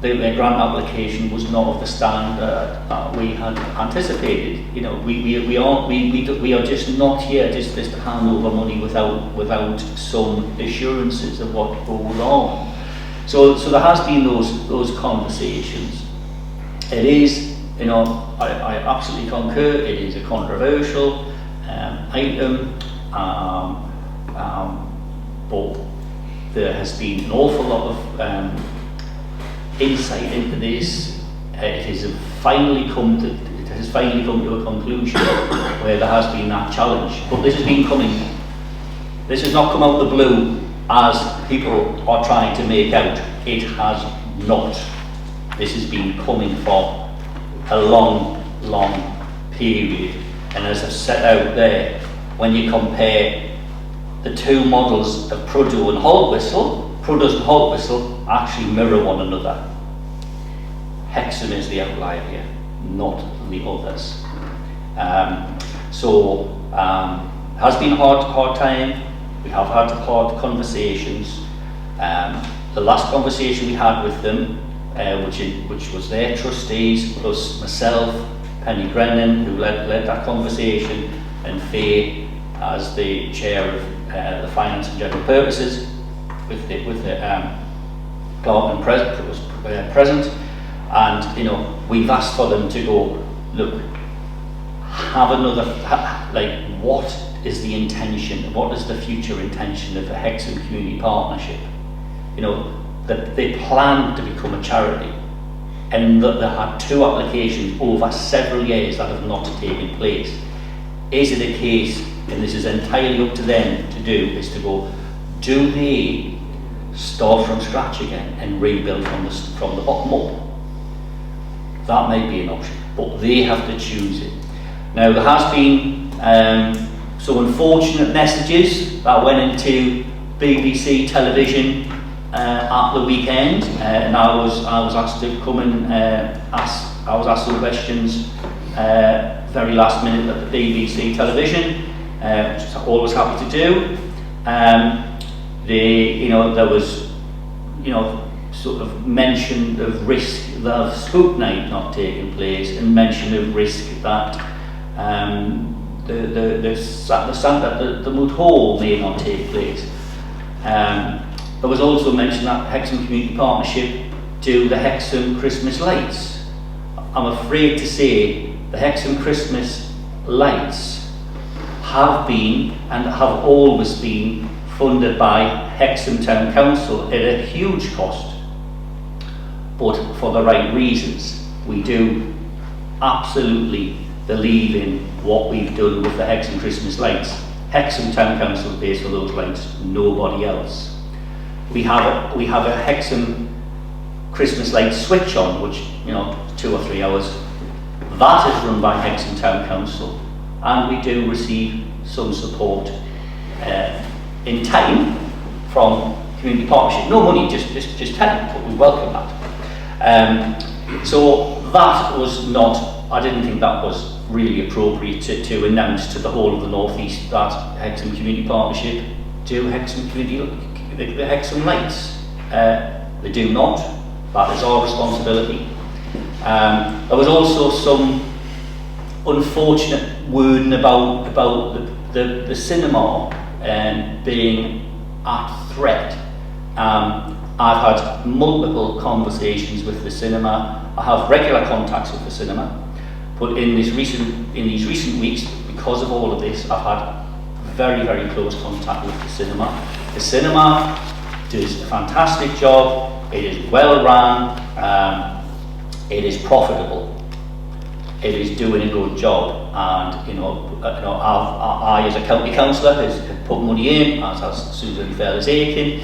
their grant application was not of the standard that we had anticipated. You know, we are just not here just to hand over money without some assurances of what goes on. So there has been those conversations. It is, you know, I absolutely concur. It is a controversial item, but there has been an awful lot of insight into this. It has finally come to a conclusion where there has been that challenge. But this has been coming. This has not come out of the blue as people are trying to make out. It has not. This has been coming for a long period. And as I've set out there, when you compare the two models of Prudhoe and Prudhoe and Haltwhistle actually mirror one another. Hexham is the outlier here, not the others. It has been a hard time. We have had hard conversations. The last conversation we had with them, which was their trustees plus myself, Penny Brennan, who led that conversation, and Faye as the chair of the Finance and General Purposes, with the clerk and president was present, and you know, we've asked for them to go, look, have another, what is the intention, what is the future intention of the Hexham Community Partnership? You know, that they plan to become a charity, and that they had two applications over several years that have not taken place. Is it a case, and this is entirely up to them to do, is to go, do they start from scratch again and rebuild from the bottom up? That may be an option, but they have to choose it. Now, there has been some unfortunate messages that went into BBC television at the weekend, and I was asked to come and I was asked some questions very last minute at the BBC television, which I'm always happy to do. there was, sort of mention of risk of Spook Night not taking place, and mention of risk that the Moot Hall may not take place. There was also mention that Hexham Community Partnership do the Hexham Christmas lights. I'm afraid to say the Hexham Christmas lights have been and have always been funded by Hexham Town Council at a huge cost, but for the right reasons. We do absolutely believe in what we've done with the Hexham Christmas lights. Hexham Town Council pays for those lights, nobody else. We have a Hexham Christmas light switch on, which 2 or 3 hours. That is run by Hexham Town Council, and we do receive some support in time from Community Partnership. No money, just time, but we welcome that. So that was not, I didn't think that was really appropriate to announce to the whole of the North East that Hexham Community Partnership do the Hexham lights. They do not. That is our responsibility. There was also some unfortunate wording about the cinema being at threat. I've had multiple conversations with the cinema. I have regular contacts with the cinema, but in these recent weeks, because of all of this, I've had very, very close contact with the cinema. The cinema does a fantastic job. It is well run. It is profitable. It is doing a good job, and I as a county councillor has put money in, as has Susan Fellas-Aiken,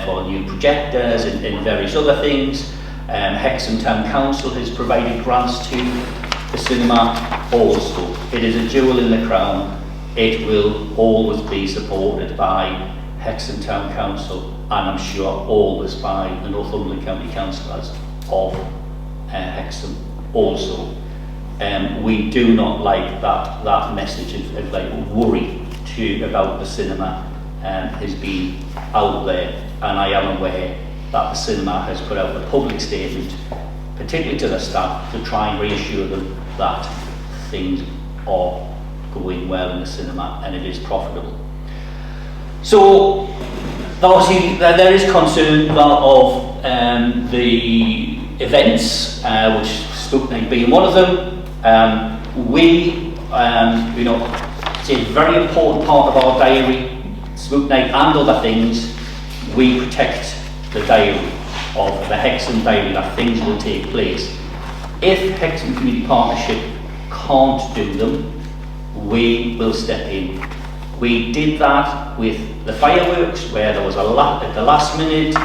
for new projectors and various other things. Hexham Town Council has provided grants to the cinema also. It is a jewel in the crown. It will always be supported by Hexham Town Council, and I'm sure always by the Northumberland County Councillors of Hexham also. We do not like that message of like worry about the cinema has been out there, and I am aware that the cinema has put out a public statement, particularly to the staff, to try and reassure them that things are going well in the cinema and it is profitable. So obviously there is concern of the events, which Spook Night being one of them. It's a very important part of our diary, Spook Night and other things. We protect the diary of the Hexham diary, that things will take place. If Hexham Community Partnership can't do them, we will step in. We did that with the fireworks, where there was a lot at the last minute.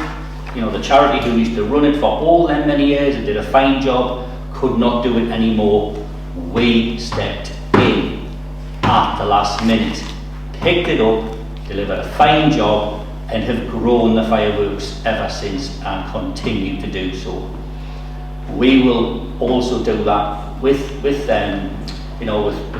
The charity who used to run it for all them many years and did a fine job could not do it anymore. We stepped in at the last minute, picked it up, delivered a fine job, and have grown the fireworks ever since and continue to do so. We will also do that with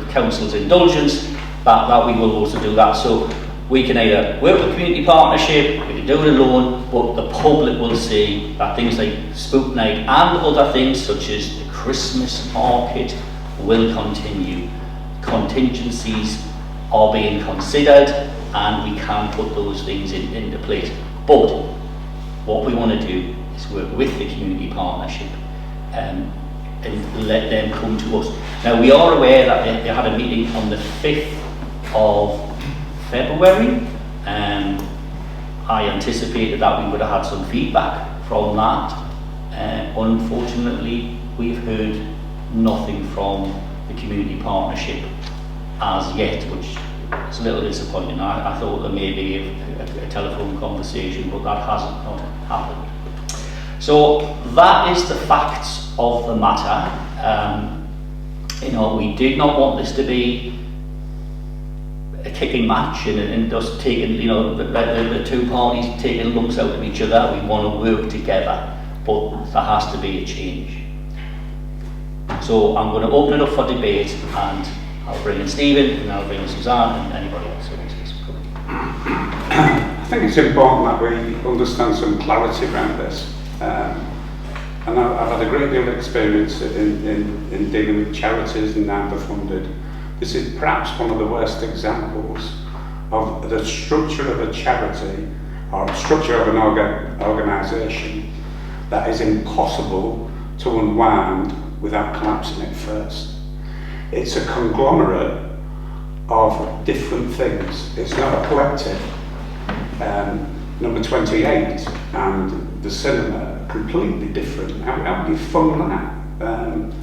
council's indulgence. That we will also do that. So we can either work with Community Partnership, we can do it alone, but the public will see that things like Spook Night and other things such as the Christmas market will continue. Contingencies are being considered, and we can put those things into place. But what we want to do is work with the Community Partnership and let them come to us. Now, we are aware that they had a meeting on the 5th of February. I anticipated that we would have had some feedback from that. Unfortunately, we've heard nothing from the Community Partnership as yet, which is a little disappointing. I thought there may be a telephone conversation, but that hasn't not happened. So that is the facts of the matter. We did not want this to be a kicking match and just taking, the two parties taking lumps out of each other. We want to work together, but there has to be a change. So I'm going to open it up for debate, and I'll bring in Stephen, and I'll bring in Suzanne, and anybody else who wants to speak. think it's important that we understand some clarity around this. And I've had a great deal of experience in dealing with charities and underfunded. This is perhaps one of the worst examples of the structure of a charity or structure of an organisation that is impossible to unwind without collapsing it first. It's a conglomerate of different things. It's not a collective. Number 28 and the cinema are completely different. How do you fund that?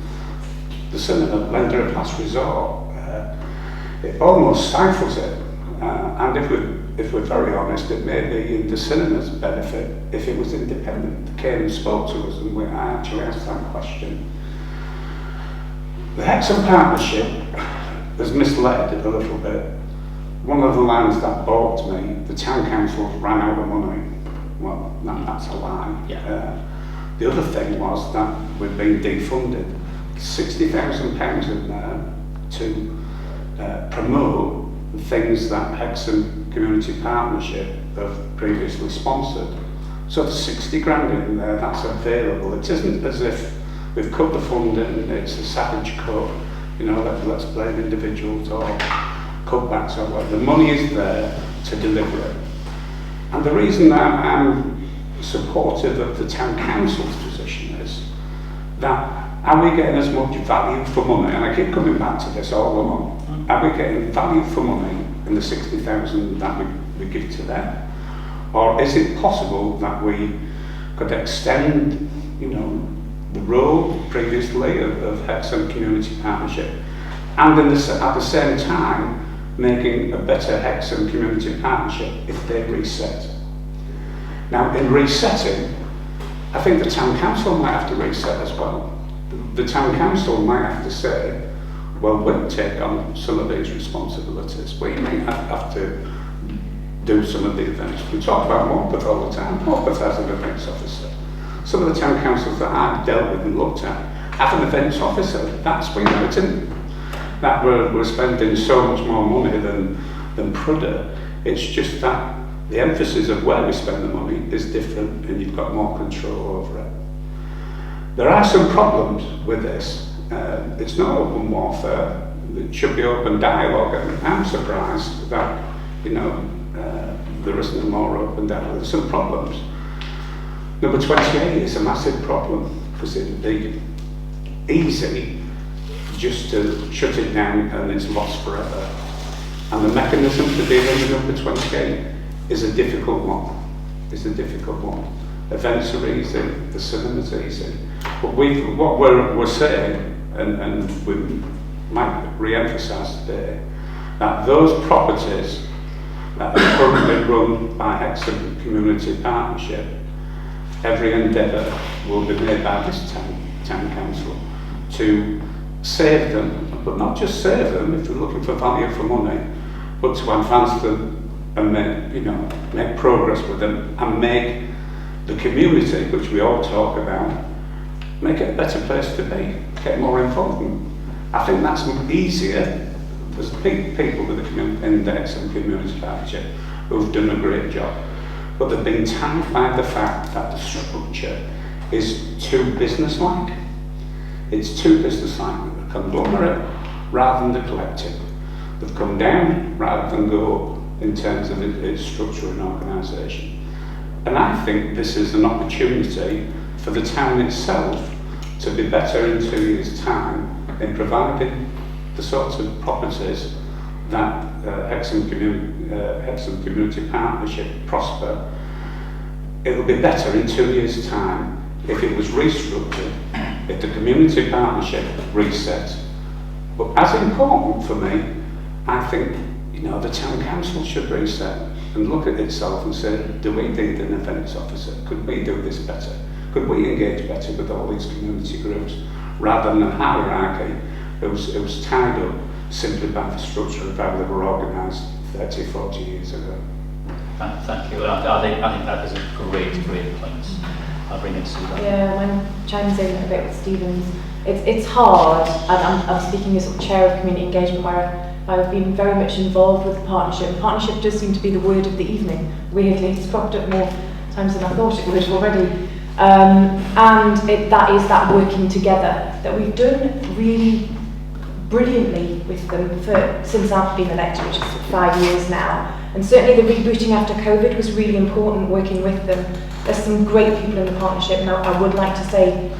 The cinema, lender of last resort, it almost stifles it. And if we're very honest, it may be in the cinema's benefit if it was independent. They came and spoke to us and I actually asked that question. The Hexham Partnership has misled a little bit. One of the lands that bought me, the town council ran out of money. Well, that's a lie. Yeah. The other thing was that we've been defunded. £60,000 in there to promote things that Hexham Community Partnership have previously sponsored. So there's 60 grand in there that's available. It isn't as if we've cut the funding, it's a savage cut, you know, let's blame individuals or cutbacks or whatever. The money is there to deliver it. And the reason that I'm supportive of the town council's position is that are we getting as much value for money? And I keep coming back to this all along. Are we getting value for money in the 60,000 that we give to them? Or is it possible that we could extend, you know, the role previously of Hexham Community Partnership and at the same time making a better Hexham Community Partnership if they reset? Now, in resetting, I think the town council might have to reset as well. The town council might have to say, well, we'll take on some of these responsibilities. We may have to do some of the events. We talk about Morpeth all the time. Morpeth has an events officer. Some of the town councils that I've dealt with and looked at have an events officer. That's we know it isn't. That we're spending so much more money than Prudder. It's just that the emphasis of where we spend the money is different and you've got more control over it. There are some problems with this. It's not open warfare. It should be open dialogue, and I'm surprised that, you know, there isn't more open dialogue. There's some problems. Number 28 is a massive problem because it would be easy just to shut it down and it's lost forever. And the mechanism for dealing with number 28 is a difficult one. It's a difficult one. Events are easy, the cinema's easy. But what we're saying, and we might re-emphasise today, that those properties that are currently run by Hexham Community Partnership, every endeavour will be made by this town council to save them, but not just save them if you're looking for value for money, but to advance them and make progress with them and make the community, which we all talk about, make it a better place to be, get more involvement. I think that's easier. There's people with the Index and Community Partnership who've done a great job, but they've been tied by the fact that the structure is too business-like. It's too business-like, the conglomerate rather than the collective. They've come down rather than go up in terms of its structure and organisation. And I think this is an opportunity for the town itself to be better in 2 years' time in providing the sorts of properties that Hexham Community Partnership prosper. It will be better in 2 years' time if it was restructured, if the Community Partnership reset. But as important for me, I think, you know, the town council should reset and look at itself and say, do we need an events officer? Could we do this better? Could we engage better with all these community groups rather than a hierarchy that was tied up simply by the structure of how they were organised 30, 40 years ago? Thank you. I think that is a great point. I'll bring it to that. Yeah, when chimes in a bit with Stephen's, it's hard, and I'm speaking as chair of community engagement, where I've been very much involved with the partnership. The partnership does seem to be the word of the evening. Weirdly, it's cropped up more times than I thought it would already. That is that working together that we've done really brilliantly with them since I've been elected, which is 5 years now. And certainly the rebooting after COVID was really important, working with them. There's some great people in the partnership, and I would like to say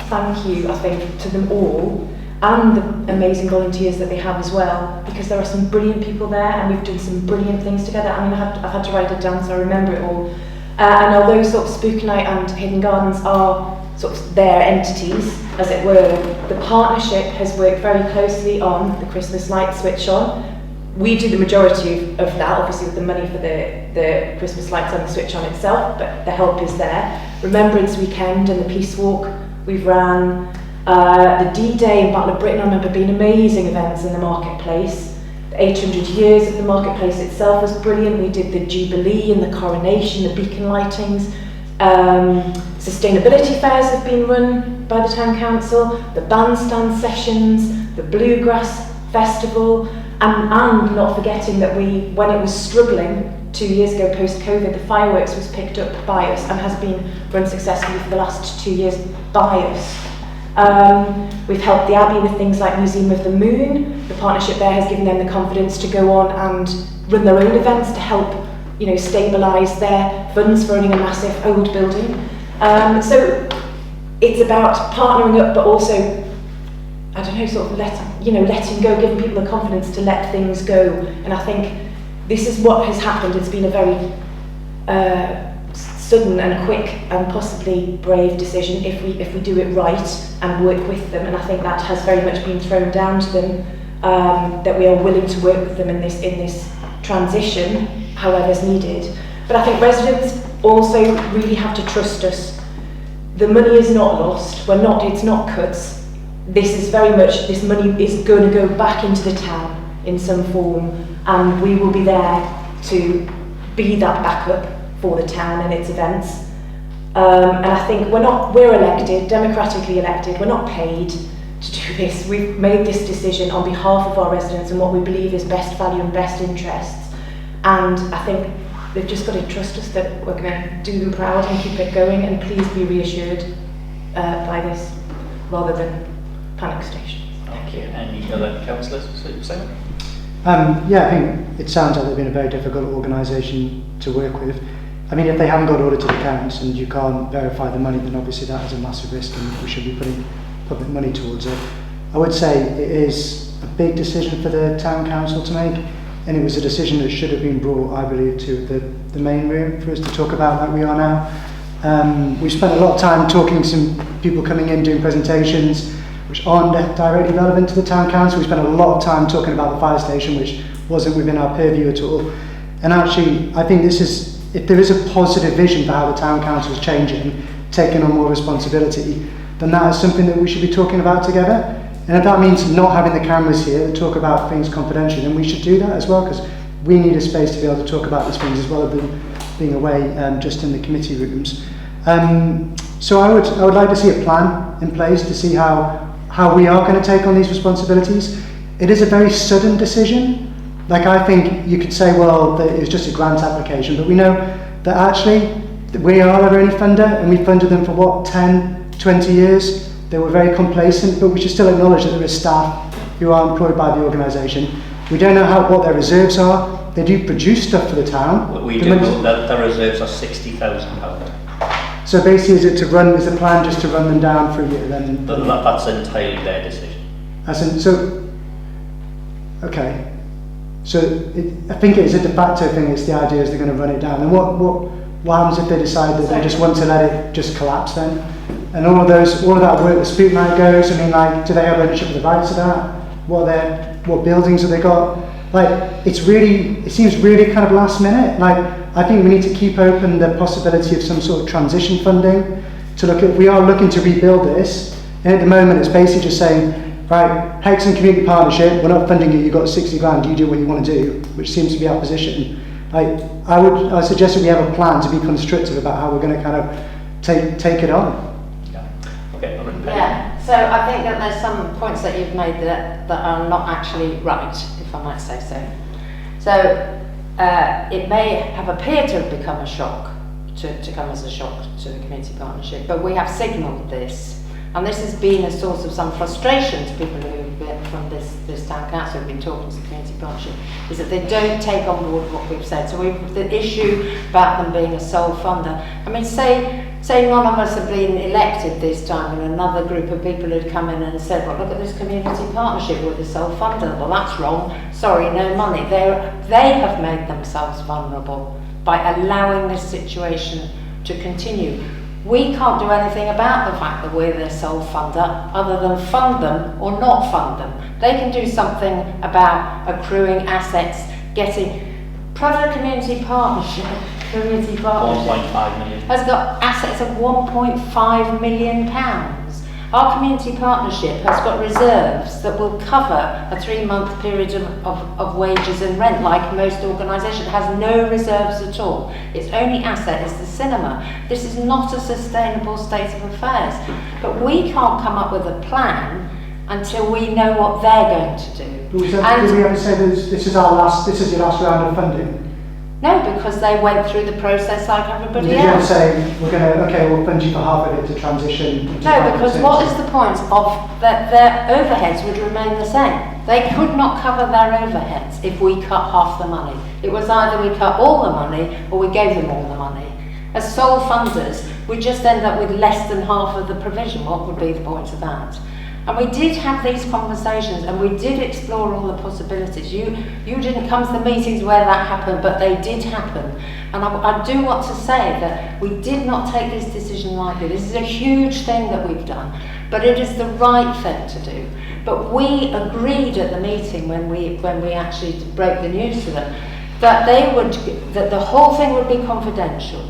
thank you, I think, to them all, and the amazing volunteers that they have as well, because there are some brilliant people there, and we've done some brilliant things together. I mean, I've had to write it down so I remember it all. And although sort of Spooky Night and Hidden Gardens are sort of their entities, as it were, the partnership has worked very closely on the Christmas light switch on. We do the majority of that, obviously with the money for the Christmas lights and the switch on itself, but the help is there. Remembrance Weekend and the Peace Walk we've ran. The D-Day in Battle of Britain, I remember being amazing events in the marketplace. The 800 years of the marketplace itself was brilliant. We did the Jubilee and the coronation, the beacon lightings. Sustainability fairs have been run by the Town Council, the bandstand sessions, the Bluegrass Festival, and not forgetting that when it was struggling 2 years ago post-COVID, the fireworks was picked up by us and has been run successfully for the last 2 years by us. We've helped the Abbey with things like Museum of the Moon. The partnership there has given them the confidence to go on and run their own events to help, stabilise their funds for running a massive old building. So it's about partnering up, but also, I don't know, sort of letting go, giving people the confidence to let things go. And I think this is what has happened. It's been a very sudden and quick and possibly brave decision if we do it right and work with them. And I think that has very much been thrown down to them, that we are willing to work with them in this transition, however is needed. But I think residents also really have to trust us. The money is not lost. It's not cuts. This is very much, this money is going to go back into the town in some form, and we will be there to be that backup for the town and its events. And I think we're elected, democratically elected, we're not paid to do this. We've made this decision on behalf of our residents and what we believe is best value and best interests. And I think they've just got to trust us that we're going to do them proud and keep it going, and please be reassured by this rather than panic stations. Thank you. Any other councillors? Simon? Yeah, I think it sounds like they've been a very difficult organisation to work with. I mean, if they haven't got audited accounts and you can't verify the money, then obviously that is a massive risk and we should be putting public money towards it. I would say it is a big decision for the Town Council to make, and it was a decision that should have been brought, I believe, to the main room for us to talk about like we are now. We've spent a lot of time talking to some people coming in doing presentations which aren't directly relevant to the Town Council. We spent a lot of time talking about the fire station, which wasn't within our purview at all. And actually, I think this is, if there is a positive vision for how the Town Council is changing, taking on more responsibility, then that is something that we should be talking about together. And if that means not having the cameras here to talk about things confidentially, then we should do that as well, because we need a space to be able to talk about these things as well as being away just in the committee rooms. So I would like to see a plan in place to see how we are going to take on these responsibilities. It is a very sudden decision. Like, I think you could say, well, that it was just a grant application, but we know that actually we are their only funder, and we funded them for what, 10, 20 years. They were very complacent, but we should still acknowledge that there is staff who are employed by the organisation. We don't know what their reserves are. They do produce stuff for the town. We do know that their reserves are £60,000. So basically, is the plan just to run them down for a year then? That's entirely their decision. Okay. So I think it is a de facto thing. It's the idea is they're going to run it down. And what happens if they decide that they just want to let it just collapse then? And all of that work, the Spook Night goes. I mean, like, do they have ownership of the rights of that? What buildings have they got? Like, it seems really kind of last minute. Like, I think we need to keep open the possibility of some sort of transition funding to look at. We are looking to rebuild this, and at the moment it's basically just saying, right, Hexham Community Partnership, we're not funding you, you've got 60 grand, you do what you want to do, which seems to be our position. Like, I would suggest that we have a plan to be constructive about how we're going to kind of take it on. Yeah. Okay. Yeah. So I think that there's some points that you've made that are not actually right, if I might say so. So it may have appeared to have become a shock, to come as a shock to the community partnership, but we have signalled this, and this has been a source of some frustration to people who've been from this town council who've been talking to the community partnership, is that they don't take on board what we've said. So the issue about them being a sole funder, I mean, say none of us have been elected this time and another group of people had come in and said, well, look at this community partnership with a sole funder. Well, that's wrong. Sorry, no money. They have made themselves vulnerable by allowing this situation to continue. We can't do anything about the fact that we're their sole funder other than fund them or not fund them. They can do something about accruing assets, getting Product Community Partnership 1.5 million. has got assets of £1.5 million. Our community partnership has got reserves that will cover a 3-month period of wages and rent, like most organisations. It has no reserves at all. Its only asset is the cinema. This is not a sustainable state of affairs. But we can't come up with a plan until we know what they're going to do. Did we ever say this is your last round of funding? No, because they went through the process like everybody Did else. you ever say, we'll fund you for half of it to transition? No, because what is the point of that? Their overheads would remain the same. They could not cover their overheads if we cut half the money. It was either we cut all the money or we gave them all the money. As sole funders, we just end up with less than half of the provision. What would be the point of that? And we did have these conversations and we did explore all the possibilities. You didn't come to the meetings where that happened, but they did happen. And I do want to say that we did not take this decision lightly. This is a huge thing that we've done, but it is the right thing to do. But we agreed at the meeting when we actually broke the news to them that that the whole thing would be confidential,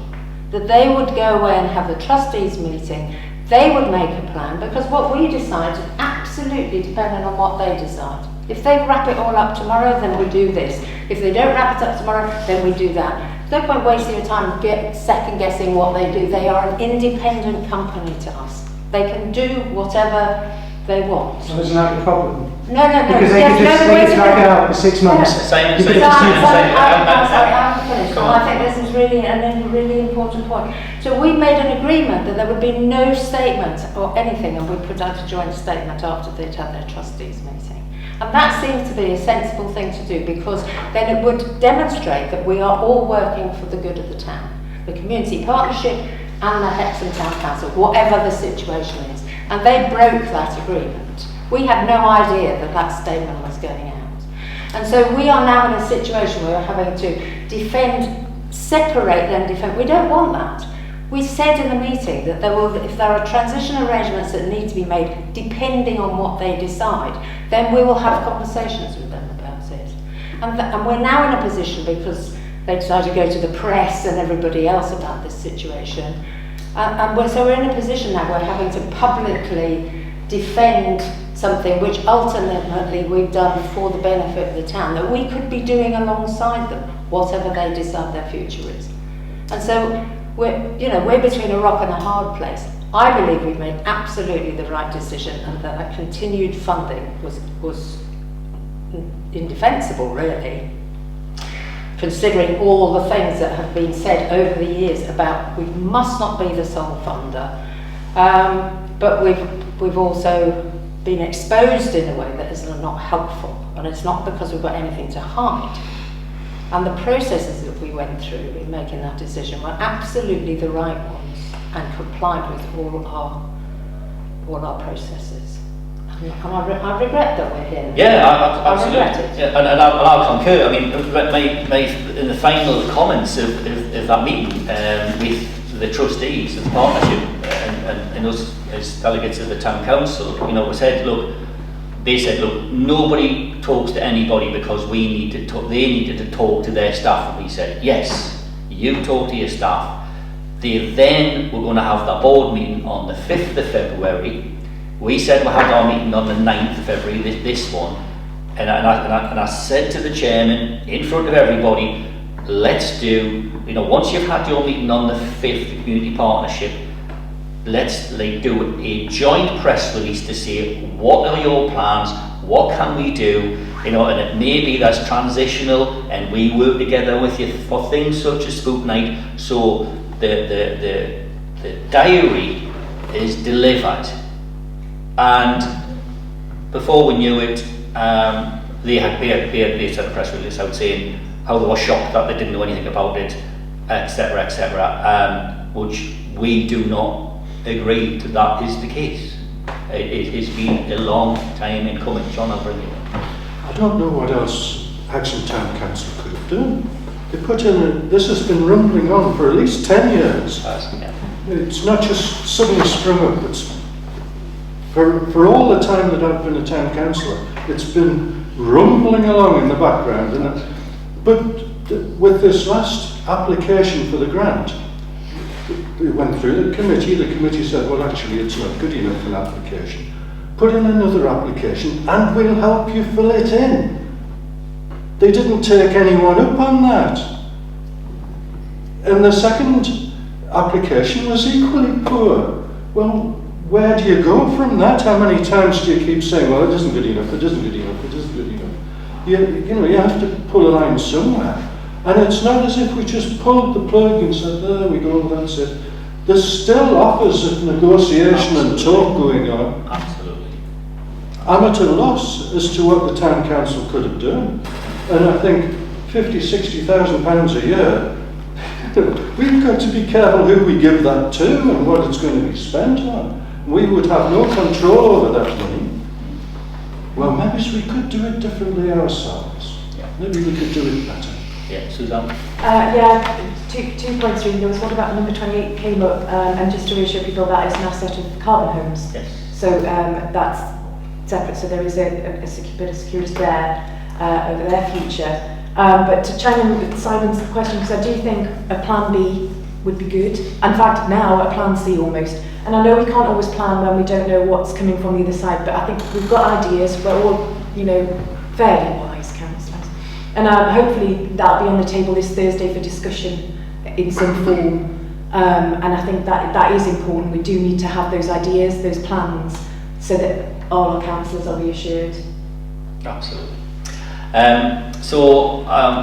that they would go away and have the trustees meeting. They would make a plan, because what we decide is absolutely dependent on what they decide. If they wrap it all up tomorrow, then we do this. If they don't wrap it up tomorrow, then we do that. There's no point wasting your time second guessing what they do. They are an independent company to us. They can do whatever they want. So isn't that the problem? No. Because they could just drag it out for 6 months. Simon, I think this is really a really important point. So we made an agreement that there would be no statement or anything, and we put out a joint statement after they'd had their trustees meeting. And that seems to be a sensible thing to do, because then it would demonstrate that we are all working for the good of the town, the community partnership and the Hexham Town Council, whatever the situation is. And they broke that agreement. We had no idea that that statement was going out. And so we are now in a situation where we're having to separate them, defend. We don't want that. We said in the meeting that if there are transition arrangements that need to be made, depending on what they decide, then we will have conversations with them about it. And we're now in a position, because they decided to go to the press and everybody else about this situation, so we're in a position now where we're having to publicly defend something which ultimately we've done for the benefit of the town, that we could be doing alongside them, whatever they decide their future is. And so we're between a rock and a hard place. I believe we've made absolutely the right decision, and that continued funding was indefensible, really, considering all the things that have been said over the years about we must not be the sole funder, but we've also been exposed in a way that is not helpful, and it's not because we've got anything to hide. And the processes that we went through in making that decision were absolutely the right ones and complied with all our processes. And I regret that we're here. Yeah, absolutely. I regret it. Yeah, and I'll concur. I mean, in the final comments of that meeting with the trustees of the partnership and us as delegates of the town council, they said, look, nobody talks to anybody because they needed to talk to their staff. And we said, yes, you talk to your staff. They then were going to have the board meeting on the 5th of February. We said we'll have our meeting on the 9th of February, this one. And I said to the chairman, in front of everybody, let's do, once you've had your meeting on the 5th, the community partnership, let's do a joint press release to say, what are your plans, what can we do, you know, and it may be that's transitional and we work together with you for things such as Spook Night, so the diary is delivered. And before we knew it, they sent a press release out saying how they were shocked that they didn't know anything about it, etc., etc., which we do not agree that is the case. It has been a long time in coming. John, I'll bring you in. I don't know what else Hexham Town Council could have done. They put in this has been rumbling on for at least 10 years. Yeah. It's not just suddenly sprung up. It's for all the time that I've been a town councillor, it's been rumbling along in the background. But with this last application for the grant, it went through the committee said, well, actually it's not good enough an application. Put in another application and we'll help you fill it in. They didn't take anyone up on that. And the second application was equally poor. Well, where do you go from that? How many times do you keep saying, well, it isn't good enough, it isn't good enough, it isn't good enough? You know, you have to pull a line somewhere. And it's not as if we just pulled the plug and said, there we go, that's it. There's still offers of negotiation and talk going on. Absolutely. I'm at a loss as to what the town council could have done. And I think £50,000–60,000 a year, we've got to be careful who we give that to and what it's going to be spent on. We would have no control over that money. Well, maybe we could do it differently ourselves. Yeah. Maybe we could do it better. Yeah, Suzanne? Yeah, two points really. There was one about number 28 came up, and just to reassure people, that is an asset of carbon homes. Yes. So that's separate, so there is a bit of security there over their future. But to chime in with Simon's question, because I do think a plan B would be good. In fact, now a plan C almost. And I know we can't always plan when we don't know what's coming from the other side, but I think we've got ideas. We're all, you know, fairly wise councillors. And hopefully that'll be on the table this Thursday for discussion in some form. And I think that is important. We do need to have those ideas, those plans, so that all our councillors are reassured. Absolutely. I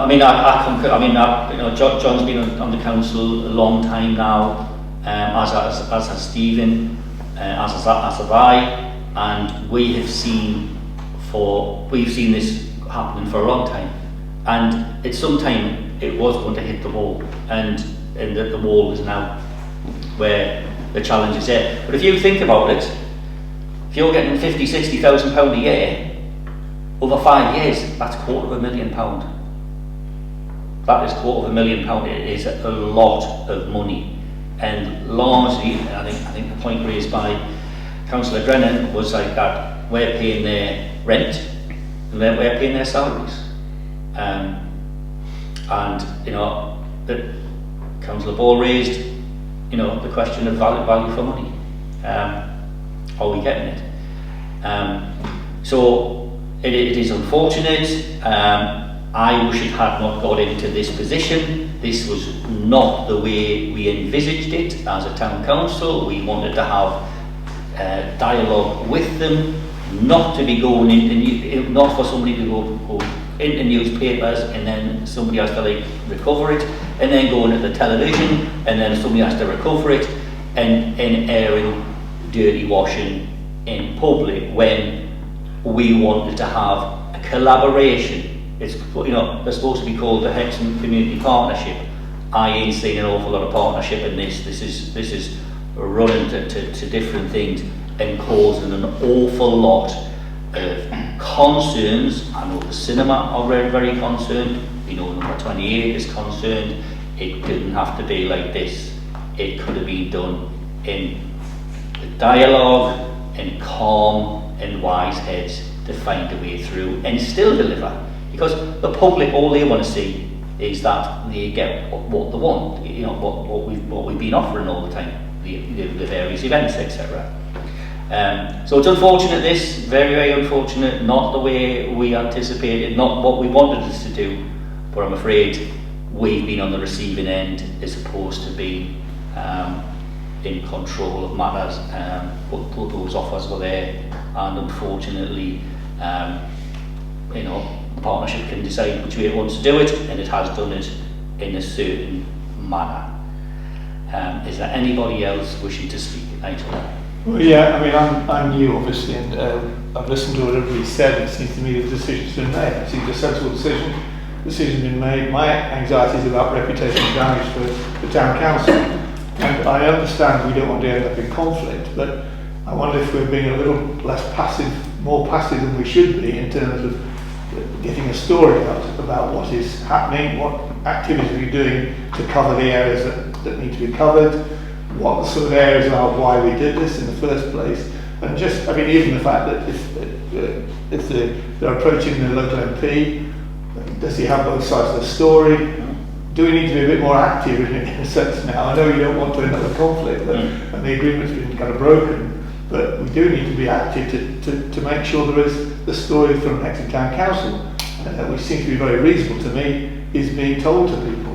mean, you know, John's been on the council a long time now, as has Stephen, as have I, and we've seen this happening for a long time. And at some time it was going to hit the wall, and the wall is now where the challenge is there. But if you think about it, if you're getting £50,000–60,000 a year, over 5 years, that's £250,000. That is £250,000. It is a lot of money, and largely, I think the point raised by Councillor Brennan was like that we're paying their rent and we're paying their salaries, and you know that Councillor Ball raised, you know, the question of value for money. Are we getting it? So. It is unfortunate. I wish it had not got into this position. This was not the way we envisaged it as a town council. We wanted to have dialogue with them, not to be going into, not for somebody to go into newspapers and then somebody has to like recover it, and then go into the television and then somebody has to recover it, and airing dirty washing in public when we wanted to have a collaboration. It's, you know, they're supposed to be called the Hexham Community Partnership. I ain't seen an awful lot of partnership in this. This is running to different things and causing an awful lot of concerns. I know the cinema are very, very concerned. We know number 28 is concerned. It didn't have to be like this. It could have been done in dialogue and calm and wise heads to find a way through and still deliver, because the public, all they want to see is that they get what they want, you know, what we've been offering all the time, the various events, etc. So it's unfortunate, this, very, very unfortunate, not the way we anticipated, not what we wanted us to do, but I'm afraid we've been on the receiving end as opposed to being in control of matters, but those offers were there, and unfortunately, you know, the partnership can decide which way it wants to do it, and it has done it in a certain manner. Is there anybody else wishing to speak? Nigel? Well, yeah, I mean, I'm new, obviously, and I've listened to what everybody said. It seems to me the decision's been made. It seems a sensible decision been made. My anxiety is about reputational damage for the town council, and I understand we don't want to end up in conflict, but I wonder if we're being a little less passive, more passive than we should be in terms of getting a story out about what is happening, what activities we're doing to cover the areas that need to be covered, what the sort of areas are, why we did this in the first place, and just, I mean, even the fact that if they're approaching the local MP, does he have both sides of the story? Do we need to be a bit more active in a sense now? I know you don't want to end up with conflict, and the agreement's been kind of broken, but we do need to be active to make sure there is the story from Hexham Town Council, which seems to be very reasonable to me, is being told to people.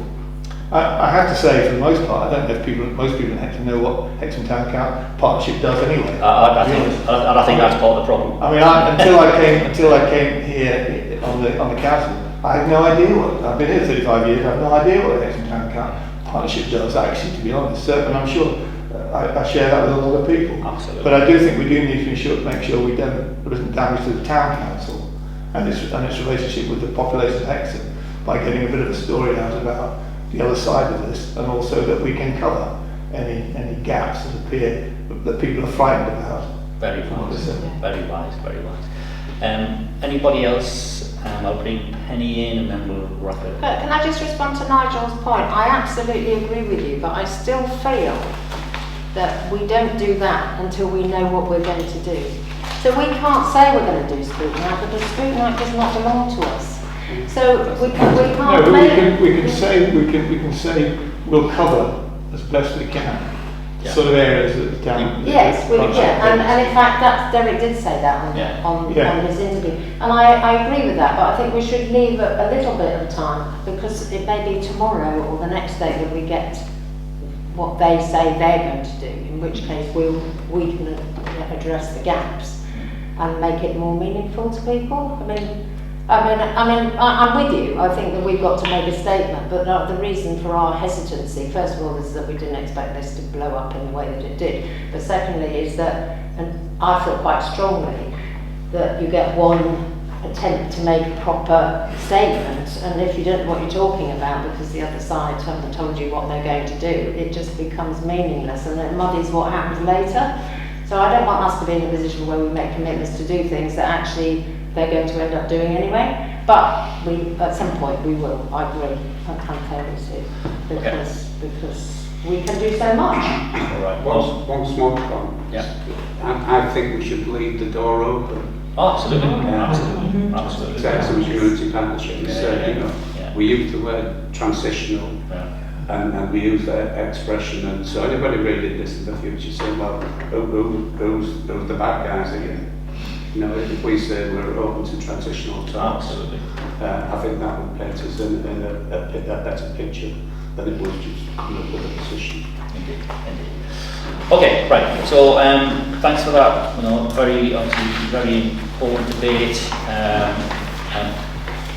I have to say, for the most part, I don't know if most people in Hexham know what Hexham Town Partnership does anyway. I think that's part of the problem. I mean, until I came here on the council, I had no idea what. I've been here 35 years. I have no idea what the Hexham Town Partnership does. Actually, to be honest, and I'm sure I share that with a lot of people. Absolutely. But I do think we do need to make sure there isn't damage to the town council and its relationship with the population of Hexham by getting a bit of a story out about the other side of this, and also that we can cover any gaps that appear that people are frightened about. Very wise, very wise, very wise. Anybody else? I'll bring Penny in and then we'll wrap it up. Can I just respond to Nigel's point? I absolutely agree with you, but I still feel that we don't do that until we know what we're going to do. So we can't say we're going to do Street Night, because Street Night does not belong to us. So we can't. No, we can say we'll cover as best we can sort of areas that the town. Yes, and in fact, Derek did say that on his interview, and I agree with that. But I think we should leave a little bit of time, because it may be tomorrow or the next day that we get what they say they're going to do. In which case, we can address the gaps and make it more meaningful to people. I'm with you. I think that we've got to make a statement, but the reason for our hesitancy, first of all, is that we didn't expect this to blow up in the way that it did. But secondly, is that, and I feel quite strongly, that you get one attempt to make a proper statement, and if you don't know what you're talking about because the other side haven't told you what they're going to do, it just becomes meaningless and it muddies what happens later. So I don't want us to be in a position where we make commitments to do things that actually they're going to end up doing anyway. But at some point we will, I agree, because we can do so much. All right. One small point. Yeah. I think we should leave the door open. Oh, absolutely. Absolutely. To Hexham Community Partnership. We use the word transitional, and we use that expression, and so anybody reading this in the future saying, well, who's the bad guys again? You know, if we say we're open to transitional talks, absolutely. I think that would paint us in a better picture than it was just coming up with a position. Indeed. Okay, right. So thanks for that. Obviously very important debate.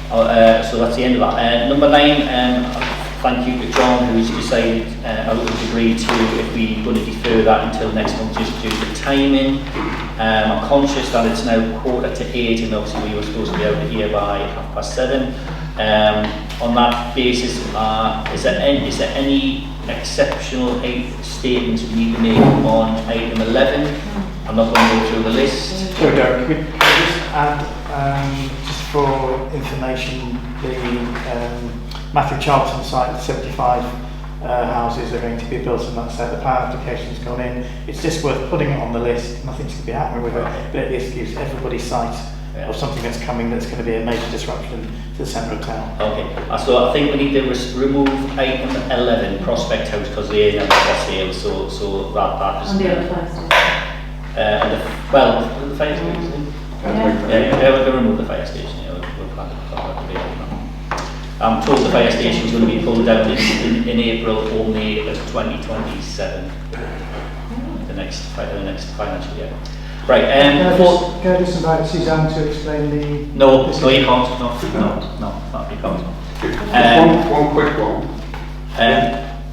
So that's the end of that. Number 9. Thank you to John, who's decided, who's agreed to, if we're going to defer that until next month, just due to timing. I'm conscious that it's now 7:45, and obviously we were supposed to be out of here by 7:30. On that basis, is there any exceptional statements we need to make on item 11? I'm not going to go through the list. Sure, Derek, could I just add, just for information, the Matthew Charlton site, 75 houses are going to be built on that site. The power application's gone in. It's just worth putting it on the list. Nothing's going to be happening with it, but it just gives everybody sight of something that's coming that's going to be a major disruption to the centre of town. Okay, so I think we need to remove item 11, Prospect House, because they're never for sale, so that is... And the other fire station. The fire station? We're going to remove the fire station. I'm told the fire station is going to be pulled out in April or May of 2027. the next financial year. Right. Can I just invite Suzanne to explain the... No, you can't. No, you can't. One quick one,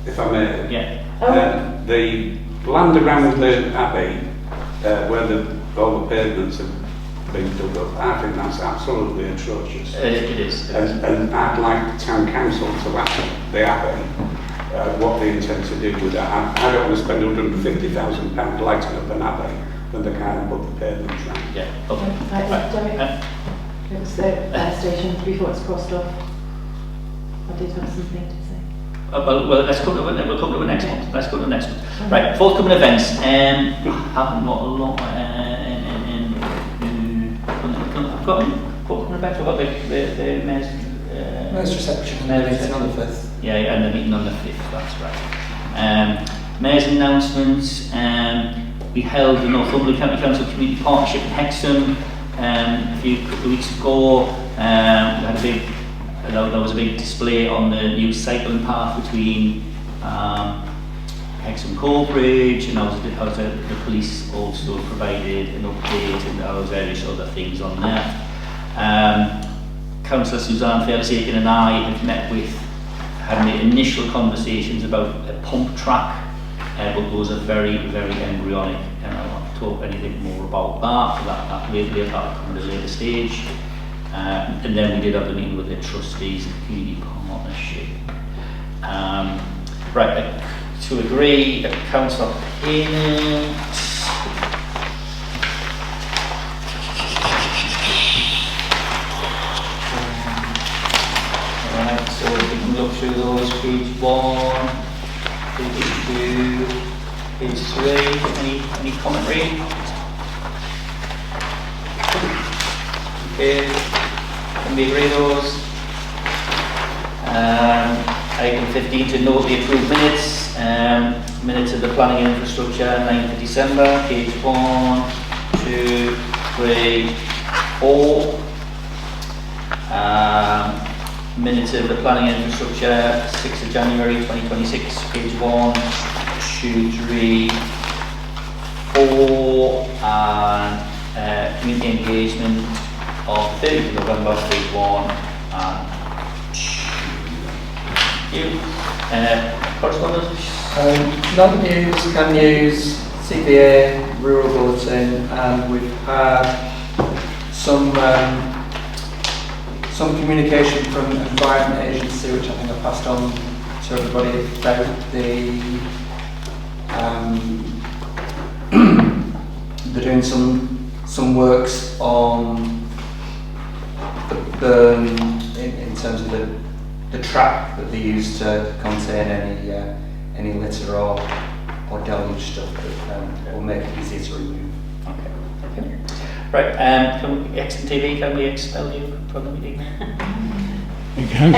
if I may. Yeah. The land around the Abbey, where all the pavements have been dug up, I think that's absolutely atrocious. It is. And I'd like the town council to ask the Abbey what they intend to do with that. I don't want to spend £150,000 lighting up an Abbey when they can't put the pavements round. Yeah. Okay. It was the fire station before it's crossed off. I did have something to say. Well, let's come to we'll come to the next one. Let's go to the next one. Right, forthcoming events. Haven't got a lot. I've got forthcoming events. I've got the mayor's reception. Mayor's on the 5th. Yeah, and the meeting on the 5th. That's right. Mayor's announcements. We held the Northumberland County Council Community Partnership in Hexham a couple of weeks ago. We had there was a big display on the new cycling path between Hexham Bridge, and the police also provided an update, and there was various other things on there. Councillor Suzanne Fairsaken and I had made initial conversations about a pump track, but those are very, very embryonic, and I won't talk anything more about that will come at a later stage. And then we did have the meeting with the trustees of the Community Partnership. Right, to agree, council payment. Alright, so we can look through those, page 1, page 2, page 3, any commentary? Okay, can we agree those? Item 15, to note the approved minutes. Minutes of the planning and infrastructure, 9th of December, page 1, 2, 3, 4. Minutes of the planning and infrastructure, 6th of January 2026, page 1, 2, 3, 4. And community engagement of 30th of November, page 1 and 2. Correspondence? Not news, can news, CPA, rural bulletin, and we've had some communication from the Environment Agency, which I think I passed on to everybody about they're doing some works on the burn in terms of the trap that they use to contain any litter or deluge stuff that will make it easier to remove. Okay. Right, Hexhamtv, can we expel you from the meeting? You can.